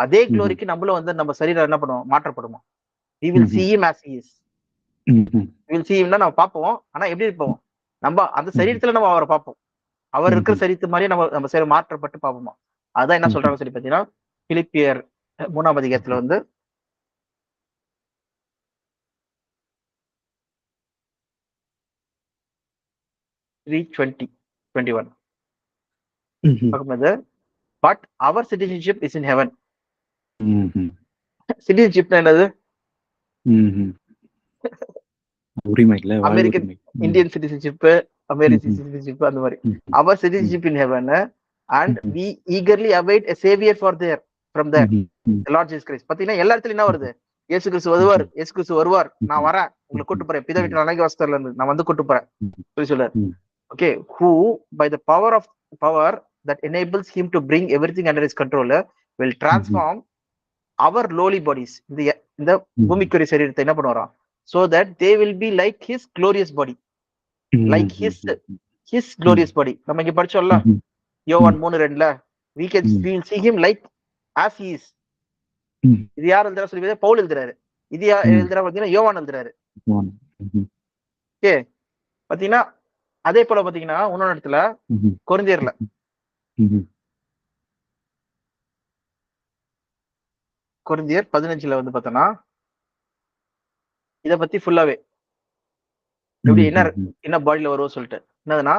அதே குளோரிக்கு நம்மளும் வந்து நம்ம சரீரம் என்ன பண்ணுவோம், மாற்றப்படுமா. we will see him as he is. we will see him னா நம்ம பார்ப்போம். ஆனா எப்படி இருப்போம், நம்ம அந்த சரீரத்துல நம்ம அவரை பார்ப்போம். அவர் இருக்கிற சரீரத்து மாதிரி நம்ம சரீரம் மாற்றப்பட்டு பார்ப்போமா. அதான் என்ன சொல்றாங்க சொல்லி பாத்தீங்கன்னா, பிலிப்பியர் 3ஆம் அதிகாரத்துல வந்து 3:21 பார்க்கும்போது, but our citizenship is in heaven. சிட்டிசன்ஷிப்னா என்னது, உரிமை இல்ல, American Indian citizenship, American citizenship, அந்த மாதிரி. Our citizenship in heaven and we eagerly await a savior for there from there, the Lord Jesus Christ. பாத்தீங்கன்னா எல்லா இடத்துலயும் என்ன வருது, இயேசு கிறிஸ்து வருவார், இயேசு கிறிஸ்து வருவார், நான் வரேன், உங்களை கூட்டு போறேன், பிதா வீட்டு நாளைக்கு வாசல்ல இருந்து நான் வந்து கூட்டு போறேன் சொல்லி சொல்றாரு. Okay, who by the power that enables him to bring everything under his control will transform our lowly bodies, இந்த பூமிக்குரிய சரீரத்தை என்ன பண்ணுவாராம், so that they will be like his glorious body, like his glorious body. நம்ம இங்க படிச்சோம்ல யோவான் 3:2, we will see him like as he is. இது யார் எழுதுறா சொல்லி பவுல் எழுதுறாரு, இது யார் எழுதுறா பாத்தீங்கன்னா யோவான் எழுதுறாரு. ஓகே, பாத்தீங்கன்னா அதே போல பாத்தீங்கன்னா இன்னொரு இடத்துல கொரிந்தியர்ல கொரிந்தியர் 15 வந்து பார்த்தோம்னா இத பத்தி ஃபுல்லாவே எப்படி என்ன பாடியில வரும் சொல்லிட்டு என்னதுன்னா,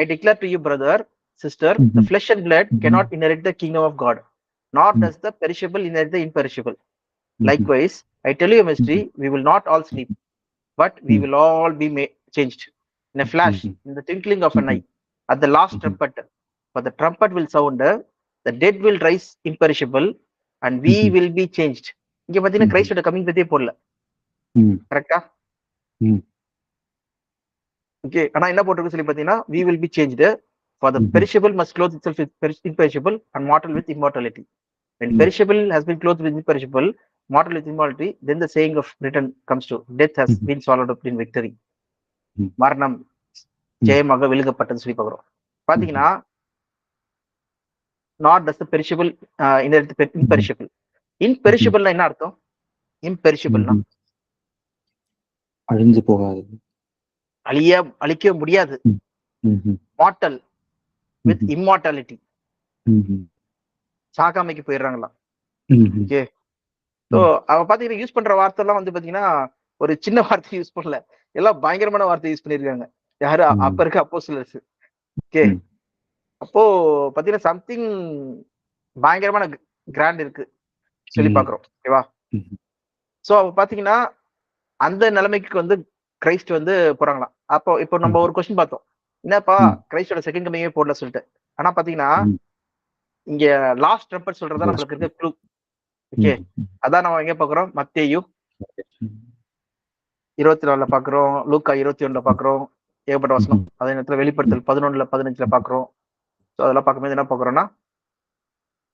I declare to you, brother, sister, the flesh and blood cannot inherit the kingdom of God, nor does the perishable inherit the imperishable. Likewise, I tell you a mystery, we will not all sleep, but we will all be changed in a flash, in the twinkling of an eye, at the last trumpet. For the trumpet will sound, the dead will rise imperishable, and we will be changed. இங்க பாத்தீங்கன்னா கிரைஸ்டோட coming பத்தியே போடல, கரெக்டா? Okay, ஆனா என்ன போட்டிருக்கு சொல்லி பாத்தீங்கன்னா, we will be changed, for the perishable must clothe itself with imperishable, and mortal with immortality. When perishable has been clothed with imperishable, mortal with immortality, then the saying of written comes true, death has been swallowed up in victory. மரணம் ஜெயமாக விழுங்கப்பட்டது சொல்லி பாக்குறோம். பாத்தீங்கன்னா not does the perishable inherit the imperishable. imperishable என்ன அர்த்தம்? imperishable அழிஞ்சு போகாது, அழிக்க முடியாது. mortal with immortality, சாகாமைக்கு போயிடுறாங்களா. ஓகே, சோ அவ பாத்தீங்கன்னா யூஸ் பண்ற வார்த்தை எல்லாம் வந்து பாத்தீங்கன்னா ஒரு சின்ன வார்த்தை யூஸ் பண்ணல, எல்லாம் பயங்கரமான வார்த்தை யூஸ் பண்ணிருக்காங்க. யாரு அப்ப இருக்க அப்போஸ்தலர்ஸ். ஓகே, அப்போ பாத்தீங்கன்னா சம்திங் பயங்கரமான கிராண்ட் இருக்கு சொல்லி பாக்குறோம். ஓகேவா? சோ பாத்தீங்கன்னா அந்த நிலைமைக்கு வந்து கிரைஸ்ட் வந்து போறாங்களாம். அப்போ இப்போ நம்ம ஒரு கொஸ்டின் பார்த்தோம், என்னப்பா கிரைஸ்டோட செகண்ட் கமிங்கே போடல சொல்லிட்டு. ஆனா பாத்தீங்கன்னா இங்க லாஸ்ட் ட்ரம்பட் சொல்றதா நம்மளுக்கு இருக்க க்ளூ. ஓகே, அதான் நம்ம எங்க பாக்குறோம், மத்தேயு 24 பாக்குறோம், லூக்கா 21 பாக்குறோம், ஏகப்பட்ட வசனம். அதே நேரத்துல வெளிப்படுத்தல் 11:15 பாக்குறோம். சோ அதெல்லாம் பார்க்கும்போது என்ன பாக்குறோம்னா,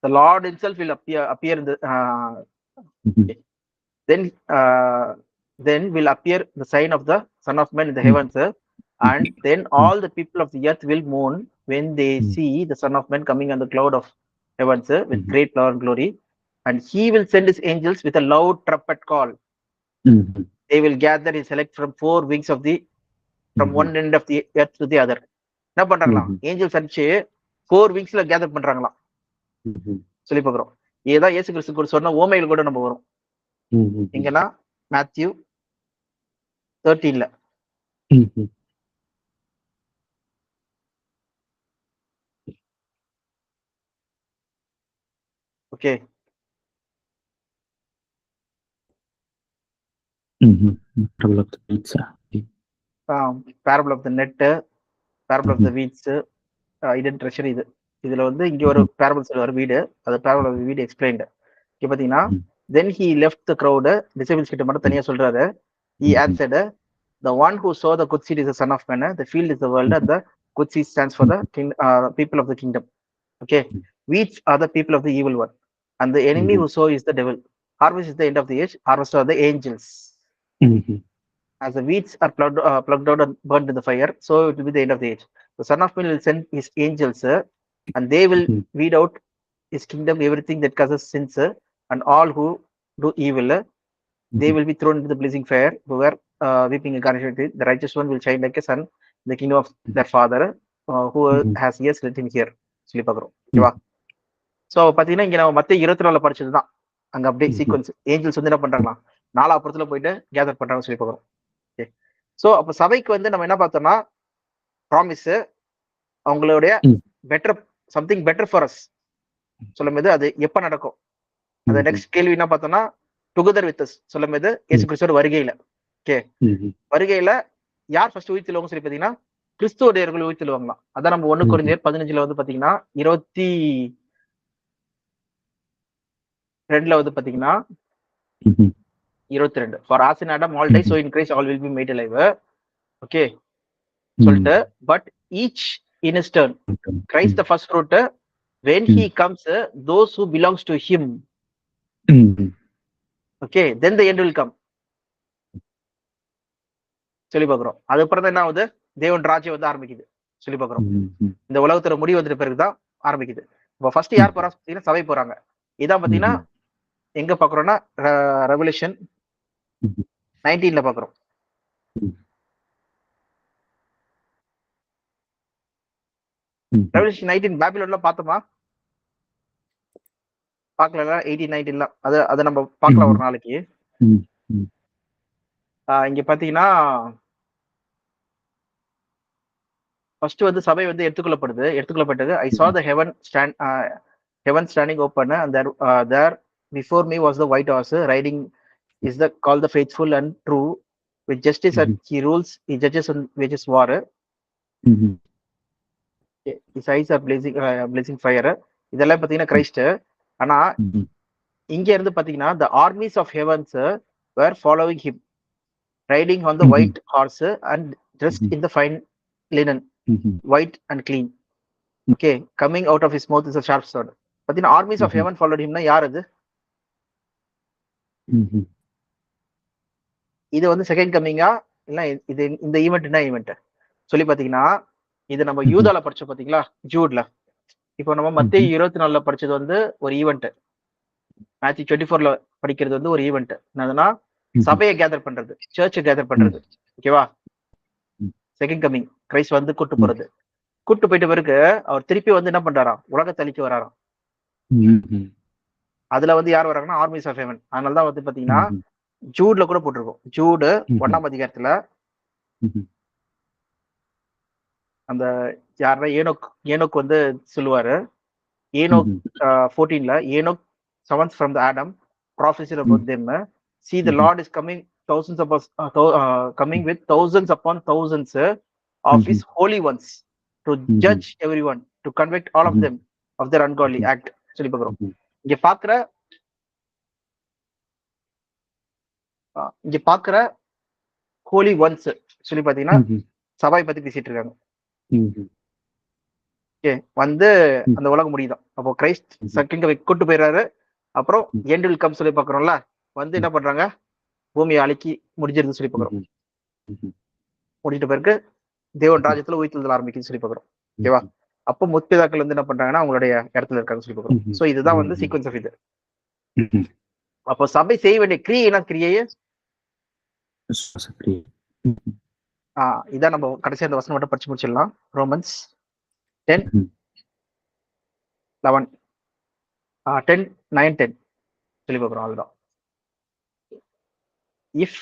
the Lord himself will appear in the then will appear the sign of the Son of Man in the heavens, and then all the people of the earth will mourn when they see the Son of Man coming on the cloud of heavens with great power and glory, and he will send his angels with a loud trumpet call. They will gather his elect from four wings of the from one end of the earth to the other. என்ன பண்றாங்களாம், Angeles அடிச்சு 4 விங்ஸ்ல gather பண்றாங்களாம் சொல்லி பாக்குறோம். இதுதான் இயேசு கிறிஸ்து கூட சொன்ன ஓமைகள் கூட நம்ம வரும். எங்கன்னா Matthew 13. Okay, Parable of the weeds. Parable of the net, parable of the weeds, hidden treasure. இதுல வந்து இங்க ஒரு பேரபிள் சொல்லுவார் வீடு, அது பேரபிள் ஆஃப் வீடு எக்ஸ்பிளைன்டு. இங்க பாத்தீங்கன்னா then he left the crowd, disciples கிட்ட மட்டும் தனியா சொல்றாரு. He answered, the one who saw the good seed is the son of man, the field is the world, and the good seed stands for the people of the kingdom. Okay, weeds are the people of the evil one, and the enemy who sow is the devil. Harvest is the end of the age, harvest are the angels. As the weeds are plucked out and burned in the fire, so it will be the end of the age. The son of man will send his angels, and they will weed out his kingdom everything that causes sins, and all who do evil, they will be thrown into the blazing fire, who were weeping and gnashing of teeth. The righteous one will shine like a sun in the kingdom of their father, who has ears, let him hear. சொல்லி பாக்குறோம். ஓகேவா? So பாத்தீங்கன்னா இங்க நம்ம மத்திய 24 படிச்சதுதான் அங்க அப்படியே sequence. Angeles வந்து என்ன பண்றாங்களா, 4 புறத்துல போயிட்டு கேதர் பண்றாங்கன்னு சொல்லி பாக்குறோம். ஓகே, சோ அப்ப சபைக்கு வந்து நம்ம என்ன பார்த்தோம்னா ப்ராமிஸ், அவங்களுடைய better something better for as சொல்லும்போது அது எப்ப நடக்கும். அந்த நெக்ஸ்ட் கேள்வி என்ன பார்த்தோம்னா டுகெதர் வித் அஸ் சொல்லும்போது இயேசு கிறிஸ்துவோட வருகையில. ஓகே, வருகையில யார் ஃபர்ஸ்ட் உயிர்த்தெழுவாங்க சொல்லி பாத்தீங்கன்னா கிறிஸ்துவோடையர்கள் உயிர்த்தெழுவாங்களாம். அதான் நம்ம 1 கொரிந்தியர் 15 வந்து பாத்தீங்கன்னா 22 வந்து பாத்தீங்கன்னா 22 for as in Adam all die, so in Christ all will be made alive. Okay சொல்லிட்டு but each in his turn, Christ the first fruit, when he comes, those who belongs to him, okay, then the end will come சொல்லி பாக்குறோம். அதுக்கப்புறம் என்ன ஆகுது, தேவன் ராஜ்யம் வந்து ஆரம்பிக்குது சொல்லி பாக்குறோம். இந்த உலகத்தோட முடிவு வந்துட்ட பிறகுதான் ஆரம்பிக்குது. இப்போ ஃபர்ஸ்ட் யார் போறா பாத்தீங்கன்னா சபை போறாங்க. இதான் பாத்தீங்கன்னா எங்க பாக்குறோம்னா ரெவல்யூஷன் 19 பாக்குறோம். ரெவல்யூஷன் 19 பாபிலோன்ல பார்த்தோமா? பார்க்கல. 18-19 அதை நம்ம பார்க்கலாம் ஒரு நாளைக்கு. இங்க பாத்தீங்கன்னா ஃபர்ஸ்ட் வந்து சபை வந்து எடுத்துக்கொள்ளப்பட்டது. I saw the heaven standing open, and there before me was the white horse, riding is the called the faithful and true, with justice and he rules, he judges and wages war. His eyes are blazing fire. இதெல்லாம் பாத்தீங்கன்னா Christ. ஆனா இங்க இருந்து பாத்தீங்கன்னா the armies of heavens were following him, riding on the white horse and dressed in the fine linen, white and clean. Okay, coming out of his mouth is a sharp sword. பாத்தீங்கன்னா armies of heaven followed him. யார் அது? இது வந்து second கம்மிங்கா இல்ல இது இந்த event என்ன event சொல்லி பாத்தீங்கன்னா இது நம்ம யூதால படிச்சோம் பாத்தீங்களா, ஜூட்ல. இப்போ நம்ம மத்திய 24 படிச்சது வந்து ஒரு ஈவெண்ட், மேத்யூ 24 படிக்கிறது வந்து ஒரு ஈவெண்ட். என்னதுன்னா சபையை கேதர் பண்றது, சர்ச்சை கேதர் பண்றது. ஓகேவா? செகண்ட் கம்மிங் கிரைஸ்ட் வந்து கூட்டு போறது. கூட்டு போயிட்ட பிறகு அவர் திருப்பி வந்து என்ன பண்றாராம், உலகத்தை அழிக்க வராராம். அதுல வந்து யார் வராங்கன்னா ஆர்மிஸ் ஆஃப் ஹெவன். அதனாலதான் வந்து பாத்தீங்கன்னா ஜூட்ல கூட போட்டிருக்கோம். ஜூடு 1ஆம் அதிகாரத்துல அந்த யாருன்னா ஏனோக் வந்து சொல்லுவாரு. ஏனோக் 14ல Enoch seventh from the Adam prophesied about them. See, the Lord is coming coming with thousands upon thousands of his holy ones to judge everyone, to convict all of them of their ungodly act சொல்லி பாக்குறோம். இங்க பாக்குற Holi once சொல்லி பாத்தீங்கன்னா சபை பத்தி பேசிட்டு இருக்காங்க. வந்து அந்த உலகம் முடியுதான். அப்போ கிரைஸ்ட் செகண்ட் கூட்டு போயிடுறாரு. அப்புறம் எண்ட் வில் கம் சொல்லி பாக்குறோம்ல, வந்து என்ன பண்றாங்க, பூமியை அழிக்கி முடிஞ்சிருந்து சொல்லி பாக்குறோம். முடிஞ்சிட்ட பிறகு தேவன் ராஜ்யத்துல உயிர்த்தெழுதல் ஆரம்பிக்குன்னு சொல்லி பாக்குறோம். ஓகேவா? அப்போ முற்பிதாக்கள் வந்து என்ன பண்றாங்கன்னா அவங்களுடைய இடத்துல இருக்காங்கன்னு சொல்லி பாக்குறோம். சோ இதுதான் வந்து சீக்வன்ஸ் ஆஃப் இது. அப்போ சபை செய்ய வேண்டிய கிரியை என்ன கிரியையே? இதான் நம்ம கடைசி அந்த வசனம் மட்டும் படிச்சு முடிச்சிடலாம். ரோமன்ஸ் 10:9-10 சொல்லி பார்க்கிறோம். அதுதான். If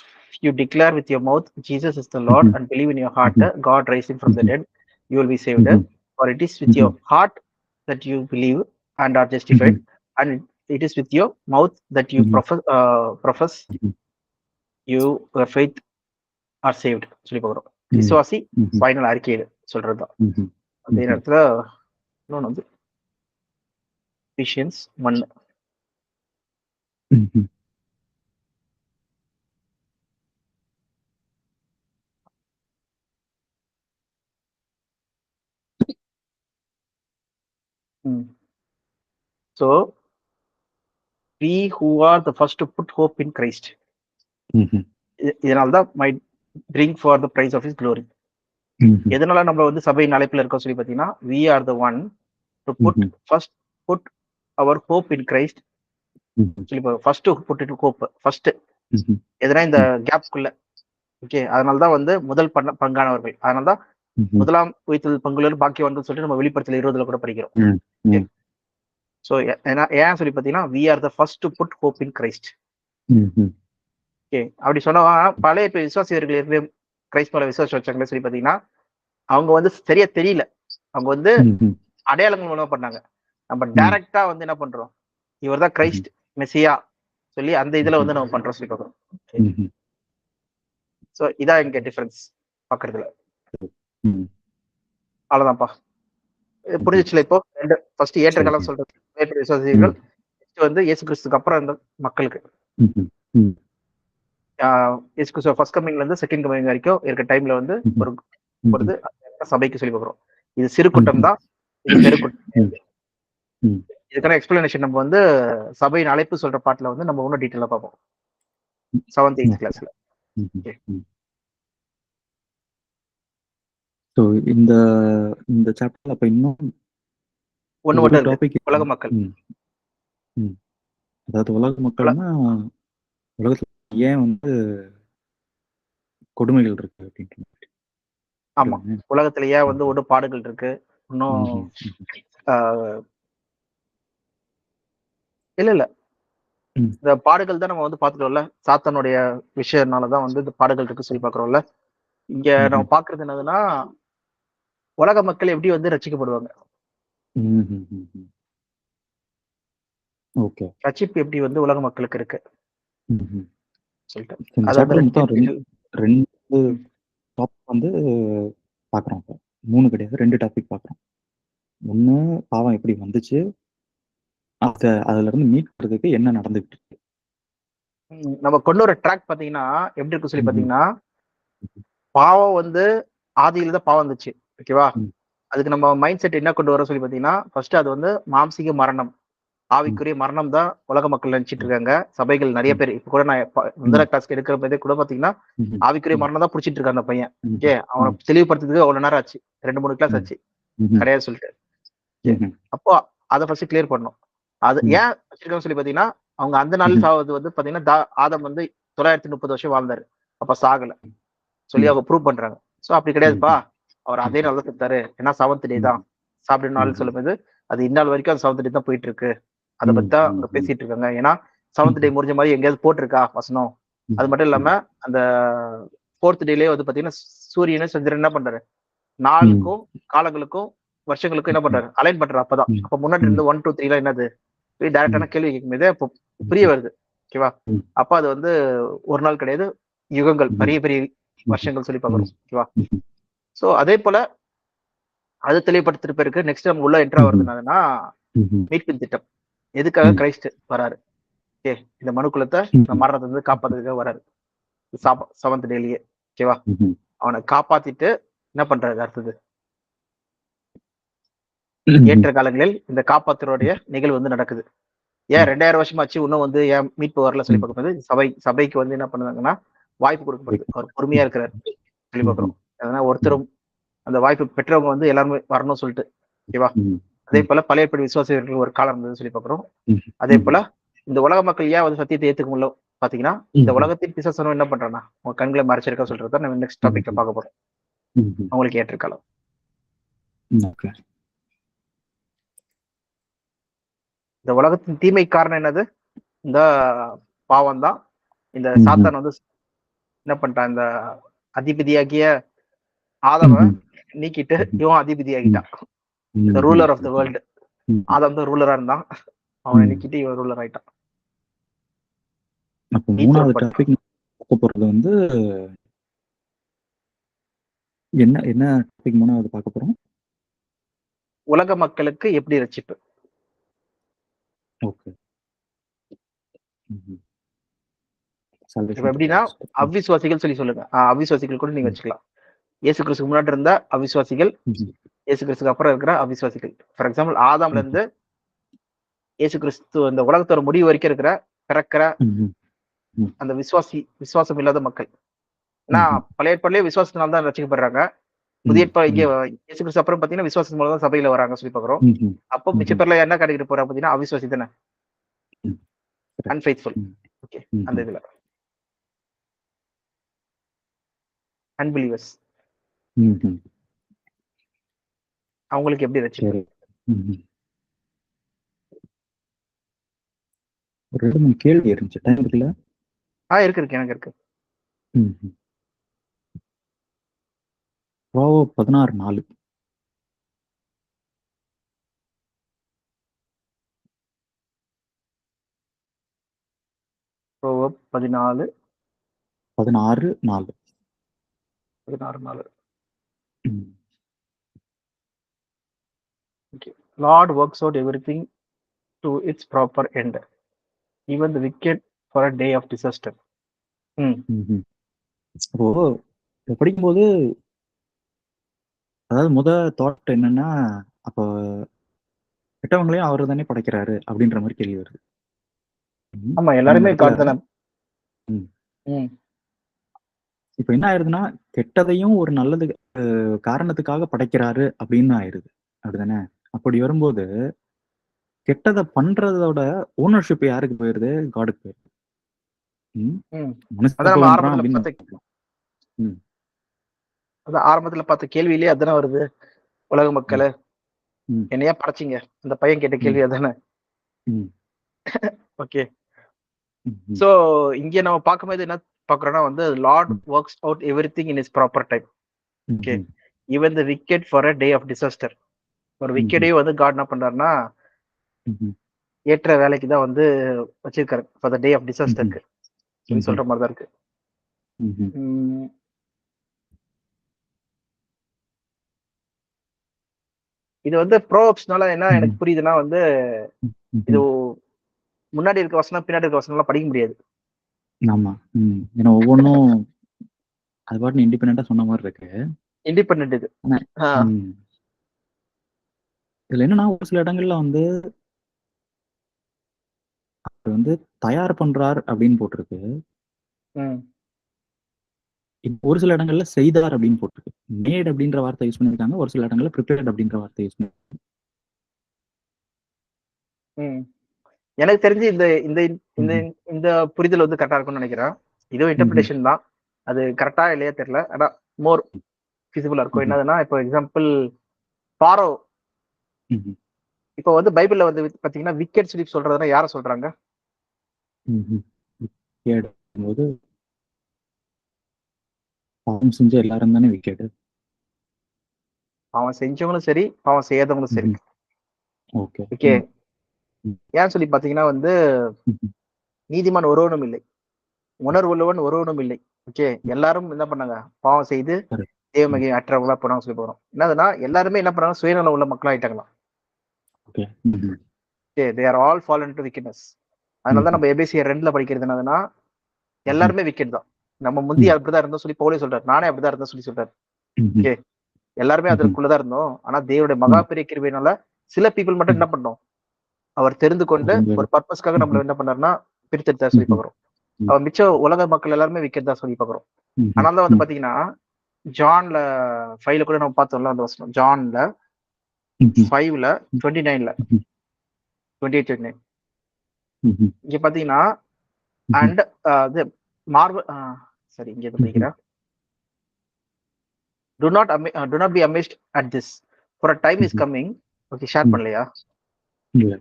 you declare with your mouth Jesus is the Lord and believe in your heart God raised him from the dead, you will be saved. For it is with your heart that you believe and are justified, and it is with your mouth that you profess you your faith are saved சொல்லி பார்க்குறோம். விசுவாசி final அறிக்கையில சொல்றதுதான். அதே நேரத்துல இன்னொன்று வந்து Ephesians 1. So we who are the first to put hope in Christ, இதனால்தான் might bring for the prize of his glory. எதனால நம்ம வந்து சபையின் அழைப்புல இருக்கோம் சொல்லி பாத்தீங்கன்னா, we are the one to put our hope in Christ. சொல்லி first put it hope first எதனா இந்த கேப்க்குள்ள. ஓகே, அதனாலதான் வந்து முதல் பங்கானவர்கள். அதனாலதான் முதலாம் உயிர்த்தெழுதல் பங்குள்ள பாக்கியவான்கள் சொல்லிட்டு நம்ம வெளிப்படுத்தல 20 கூட படிக்கிறோம். சோ ஏன் சொல்லி பாத்தீங்கன்னா, we are the first to put hope in Christ. Okay, அப்படி சொன்னா பழைய விசுவாசியர்கள் ஏற்கனவே கிரைஸ்ட் மேல விசுவாசம் வச்சாங்களே சொல்லி பாத்தீங்கன்னா, அவங்க வந்து சரியா தெரியல. அவங்க வந்து அடையாளங்கள் மூலமா பண்ணாங்க. நம்ம டைரக்டா வந்து என்ன பண்றோம், இவர் தான் கிரைஸ்ட் மெசியா சொல்லி அந்த இதுல வந்து நம்ம பண்றோம் சொல்லி பாக்குறோம். சோ இதான் இங்க டிஃபரன்ஸ் பாக்குறதுல. அவ்வளவுதான்ப்பா, புரிஞ்சிச்சுல? இப்போ ரெண்டு ஃபர்ஸ்ட் ஏற்றகாலம் சொல்றது விசுவாசிகள், நெக்ஸ்ட் வந்து இயேசு கிறிஸ்துக்கு அப்புறம் அந்த மக்களுக்கு. இயேசு கிறிஸ்து ஃபர்ஸ்ட் கமிங்ல இருந்து செகண்ட் கமிங் வரைக்கும் இருக்க டைம்ல வந்து ஒரு சபைக்கு சொல்லி பார்க்கிறோம். இது சிறு கூட்டம் தான், இது பெருக்கூட்டம். இதுக்கான எக்ஸ்பிளனேஷன் நம்ம வந்து சபையின் அழைப்பு சொல்ற பாட்டுல வந்து நம்ம இன்னும் டீட்டெயிலா பார்ப்போம் 7th 8th கிளாஸ்ல. சோ இந்த சாப்டர்ல அப்ப இன்னும் ஒண்ணு மட்டும் டாபிக் உலக மக்கள். அதாவது உலக மக்கள்னா உலகத்துல ஏன் வந்து கொடுமைகள் இருக்கு அப்படின்னு. ஆமா, உலகத்துல ஏன் வந்து ஒரு பாடுகள் இருக்கு இன்னும் இல்ல இந்த பாடுகள் தான் நம்ம வந்து பாத்துட்டோம்ல, சாத்தானுடைய விஷயம்னாலதான் வந்து இந்த பாடுகள் இருக்கு சொல்லி பாக்குறோம்ல. இங்க நம்ம பாக்குறது என்னதுன்னா, உலக மக்கள் எப்படி வந்து ரட்சிக்கப்படுவாங்க, ரட்சிப்பு எப்படி வந்து உலக மக்களுக்கு இருக்கு சொல்லிட்டு ரெண்டு டாபிக் வந்து பாக்குறோம். 3 கிடையாது, 2 டாபிக் பாக்குறோம். ஒண்ணு பாவம் எப்படி வந்துச்சு, அதுல இருந்து மீட்கிறதுக்கு என்ன நடந்துட்டு இருக்கு. நம்ம கொண்டு வர ட்ராக் பாத்தீங்கன்னா எப்படி இருக்கு சொல்லி பாத்தீங்கன்னா, பாவம் வந்து ஆதியில தான் பாவம் வந்துச்சு. ஓகேவா, அதுக்கு நம்ம மைண்ட் செட் என்ன கொண்டு வர சொல்லி பாத்தீங்கன்னா, ஃபர்ஸ்ட் அது வந்து மாம்சீக மரணம், ஆவிக்குரிய மரணம் தான் உலக மக்கள் நினைச்சிட்டு இருக்காங்க. சபைகள் நிறைய பேர் இப்ப கூட நான் முதல கிளாஸ்க்கு எடுக்கிற போதே கூட பாத்தீங்கன்னா, ஆவிக்குரிய மரணம் தான் புடிச்சிட்டு இருக்கான் அந்த பையன். ஓகே, அவனை தெளிவுபடுத்துறதுக்கு அவ்வளவு நேரம் ஆச்சு, 2-3 கிளாஸ் ஆச்சு கிடையாது சொல்லிட்டு. அப்போ அதை ஃபர்ஸ்ட் கிளியர் பண்ணணும். அது ஏன் வச்சிருக்கான்னு சொல்லி பாத்தீங்கன்னா, அவங்க அந்த நாள் சாவது வந்து பாத்தீங்கன்னா ஆதம் வந்து 930 வருஷம் வாழ்ந்தாரு, அப்ப சாகல சொல்லி அவங்க ப்ரூவ் பண்றாங்க. சோ அப்படி கிடையாதுப்பா, அவர் அதே நாள் தான் செத்தாரு, ஏன்னா 7th டே தான் சாப்பிட நாள் சொல்லும்போது அது இந்நாள் வரைக்கும் அந்த 7th டே தான் போயிட்டு இருக்கு. அதை பத்தி தான் அவங்க பேசிட்டு இருக்காங்க. ஏன்னா 7th டே முடிஞ்ச மாதிரி எங்கேயாவது போட்டிருக்கா வசனம்? அது மட்டும் இல்லாம அந்த 4th டேலயே வந்து பாத்தீங்கன்னா சூரியனும் சந்திரன் என்ன பண்றாரு, நாளுக்கும் காலங்களுக்கும் வருஷங்களுக்கும் என்ன பண்றாரு, அலைன் பண்றாரு. அப்பதான் அப்ப முன்னாடி இருந்து 1 2 3 எல்லாம் என்னது டைரக்டான கேள்வி கேட்கும் போதே அப்போ புரிய வருது. ஓகேவா, அப்ப அது வந்து ஒரு நாள் கிடையாது, யுகங்கள், பெரிய பெரிய வருஷங்கள் சொல்லி பார்க்கணும். ஓகேவா, சோ அதே போல அது தெளிவுபடுத்திட்டு போயிருக்கு. நெக்ஸ்ட் நம்ம உள்ள என்ட்ரா வருதுன்னா மீட்பின் திட்டம். எதுக்காக கிரைஸ்ட் வராரு? ஓகே, இந்த மனுக்குலத்தை மரணத்தை வந்து காப்பாத்துறதுக்காக வராரு 7th டேலயே. ஓகேவா, அவனை காப்பாத்திட்டு என்ன பண்றாரு அடுத்தது, ஏற்ற காலங்களில் இந்த காப்பாற்றுடைய நிகழ்வு வந்து நடக்குது. ஏன் 2000 வருஷமாச்சு இன்னும் வந்து ஏன் மீட்பு வரல சொல்லி பார்க்கும்போது சபைக்கு வந்து என்ன பண்ணுவாங்கன்னா வாய்ப்பு கொடுக்கப்படுது. அவர் பொறுமையா இருக்கிறார் சொல்லி பார்க்குறோம். அதனால ஒருத்தரும் அந்த வாய்ப்பு பெற்றவங்க வந்து எல்லாருமே வரணும்னு சொல்லிட்டு. ஓகேவா, அதே போல பழைய ஏற்பாடு விசுவாசிகள் ஒரு காலம் இருந்ததுன்னு சொல்லி பார்க்குறோம். அதே போல இந்த உலக மக்கள் ஏன் வந்து சத்தியத்தை ஏத்துக்க முடியல பாத்தீங்கன்னா, இந்த உலகத்தின் பிசாசனம் என்ன பண்றானா உங்க கண்களை மறைச்சிருக்க சொல்றத நம்ம நெக்ஸ்ட் டாபிக்ல பார்க்க போறோம். அவங்களுக்கு ஏற்றிருக்கலாம். இந்த உலகத்தின் தீமை காரணம் என்னது, இந்த பாவம் தான். இந்த சாத்தான் வந்து என்ன பண்றான், இந்த அதிபதியாகிய ஆதம நீக்கிட்டு இவன் அதிபதி ஆகிட்டான். Ruler of the world. Adam தான் ரூலரா இருந்தான். அவனை நிக்கிட்டு இவன் ரூலர் ஆயிட்டான். அப்போ நீ 3வது தூரப்பட்டான். டாபிக் பார்க்க போறது வந்து என்ன என்ன டாபிக் 3வது பார்க்க போறோம்? உலக மக்களுக்கு எப்படி ரட்சிப்பு. ஓகே. இப்ப எப்படின்னா அவிசுவாசிகள் சொல்லி சொல்லுங்க. அவிசுவாசிகள் கூட நீங்க வச்சுக்கலாம். இயேசு கிறிஸ்துக்கு முன்னாடி இருந்த அவிசுவாசிகள், இயேசு கிறிஸ்துக்கு அப்புறம் இருக்கிற அவிசுவாசிகள். ஃபார் எக்ஸாம்பிள் ஆதாம்ல இருந்து இயேசு கிறிஸ்து அந்த உலகத்தோட முடிவு வரைக்கும் இருக்கிற பிறக்கிற அந்த விசுவாசம் இல்லாத மக்கள். ஏன்னா பழைய ஏற்பாடுலயே விசுவாசத்தினால தான் ரசிக்கப்படுறாங்க. புதிய இங்க இயேசு கிறிஸ்து அப்புறம் பாத்தீங்கன்னா விசுவாசம் மூலம் தான் சபையில வராங்க சொல்லி பாக்குறோம். அப்போ மிச்ச பேர்ல என்ன கேட்டகரி போறாங்க பாத்தீங்கன்னா அவிசுவாசி தானே, அன்ஃபெய்த்ஃபுல். ஓகே, அந்த இதுல அன்பிலீவர்ஸ். அவங்களுக்கு எப்படி ரட்சிப்பு? ஒரு 2-3 கேள்வி இருந்துச்சு. டைம் இருக்குல்ல? இருக்கு, எனக்கு இருக்கு. Proverbs 16:4. Proverbs 16:4. Okay. Lord works out everything to its proper end, even the wicked for a day of disaster. அப்போ இதை படிக்கும்போது அதாவது தாட் என்னன்னா, அப்போ கெட்டவங்களையும் அவர் தானே படைக்கிறாரு அப்படின்ற மாதிரி கேள்வி வருது. ஆமா, எல்லாருமே காட் தானே. இப்ப என்ன ஆயிருதுன்னா, கெட்டதையும் ஒரு நல்லது காரணத்துக்காக படைக்கிறாரு அப்படின்னு ஆயிருது, அப்படிதானே? அப்படி வரும்போது கெட்டதை பண்றதோட ஓனர்ஷிப் யாருக்கு போயிருது? காடுக்கு போயிருது. ஆரம்பத்துல பார்த்த கேள்வியிலேயே அதானே வருது. உலக மக்கள் என்னையா படைச்சிங்க, அந்த பையன் கேட்ட கேள்வி அதானே. ஓகே, சோ இங்க நம்ம பார்க்கும்போது என்ன பாக்குறோம்னா வந்து Lord works out everything in is proper time. Okay, even the wicked for a day of disaster. ஒரு விக்கெட்டையும் வந்து காட் என்ன பண்றாருன்னா ஏற்ற வேலைக்கு தான் வந்து வச்சிருக்காரு ஃபார் த டே ஆஃப் டிசாஸ்டருக்கு சொல்லி சொல்ற மாதிரி தான் இருக்கு. இது வந்து ப்ரோப்ஸ்னால என்ன எனக்கு புரியுதுன்னா வந்து இது முன்னாடி இருக்க வசனம் பின்னாடி இருக்க வசனம் எல்லாம் படிக்க முடியாது. ஆமா, ஏன்னா ஒவ்வொன்றும் அது பாட்டு இண்டிபெண்டா சொன்ன மாதிரி இருக்கு. இண்டிபெண்டன்ட் இது. இதுல என்னன்னா ஒரு சில இடங்கள்ல வந்து அவர் வந்து தயார் பண்றார் அப்படின்னு போட்டிருக்கு. ஒரு சில இடங்கள்ல செய்தார் அப்படின்னு போட்டிருக்கு. மேட் அப்படின்ற வார்த்தை யூஸ் பண்ணிருக்காங்க. ஒரு சில இடங்கள்ல ப்ரிப்பேர்ட் அப்படின்ற வார்த்தை யூஸ் பண்ணிருக்காங்க. எனக்கு தெரிஞ்சு இந்த இந்த இந்த இந்த புரிதல் வந்து கரெக்டா இருக்கும்னு நினைக்கிறேன். இதுவும் இன்டர்பிரேஷன் தான், அது கரெக்டா இல்லையா தெரியல. ஆனா மோர் ஃபிசிபிளா இருக்கும். என்னதுன்னா இப்போ எக்ஸாம்பிள் பாரோ, இப்போ வந்து பைபிள்ல வந்து பாத்தீங்கன்னா விக்கெட் சொல்லி சொல்றதுன்னா யார சொல்றாங்க? பாவம் செஞ்ச எல்லாரும் தானே விக்கெட். அவன் செஞ்சவங்களும் சரி, அவன் செய்யாதவங்களும் சரி. ஓகே, ஏன் சொல்லி பாத்தீங்கன்னா வந்து நீதிமான் ஒருவனும் இல்லை, உணர்வுள்ளவன் ஒருவனும் இல்லை. ஓகே, எல்லாரும் என்ன பண்ணாங்க? பாவம் செய்து தேவமகை அற்றவங்களா போனாங்க சொல்லி போறோம். என்னதுன்னா எல்லாருமே என்ன பண்ணாங்க? சுயநலம் உள்ள மக்கள் ஆயிட்டாங்களாம். Okay, they are all fallen into wickedness. அதனாலதான் நம்ம எபேசியர் 2ல படிக்கிறது என்னதுன்னா எல்லாருமே விக்கெட் தான். நம்ம முந்தி அப்படிதான் இருந்தோம் சொல்லி பவுலே சொல்றாரு, நானே அப்படிதான் இருந்தேன் சொல்லி சொல்றாரு. ஓகே, எல்லாருமே அதற்குள்ளதான் இருந்தோம். ஆனா தேவனுடைய மகா பெரிய கிருபையினால சில பீப்புள் மட்டும் என்ன பண்ணோம்? அவர் தெரிந்து கொண்டு ஒரு பர்பஸ்க்காக நம்மள என்ன பண்ணாருன்னா பிரித்தெடுத்தார் சொல்லி பாக்குறோம். அவர் மிச்ச உலக மக்கள் எல்லாருமே விக்கெட் தான் சொல்லி பாக்குறோம். அதனாலதான் வந்து பாத்தீங்கன்னா ஜான்ல 5ல கூட நம்ம பார்த்தோம்ல அந்த வசனம். ஜான்ல 5ல 29ல 28-29 இங்க பாத்தீங்கன்னா அண்ட் மார்வல் சரி இங்க படிக்கிறேன். do not be amazed at this, for a time is coming. Okay, share பண்ணலையா? இல்ல,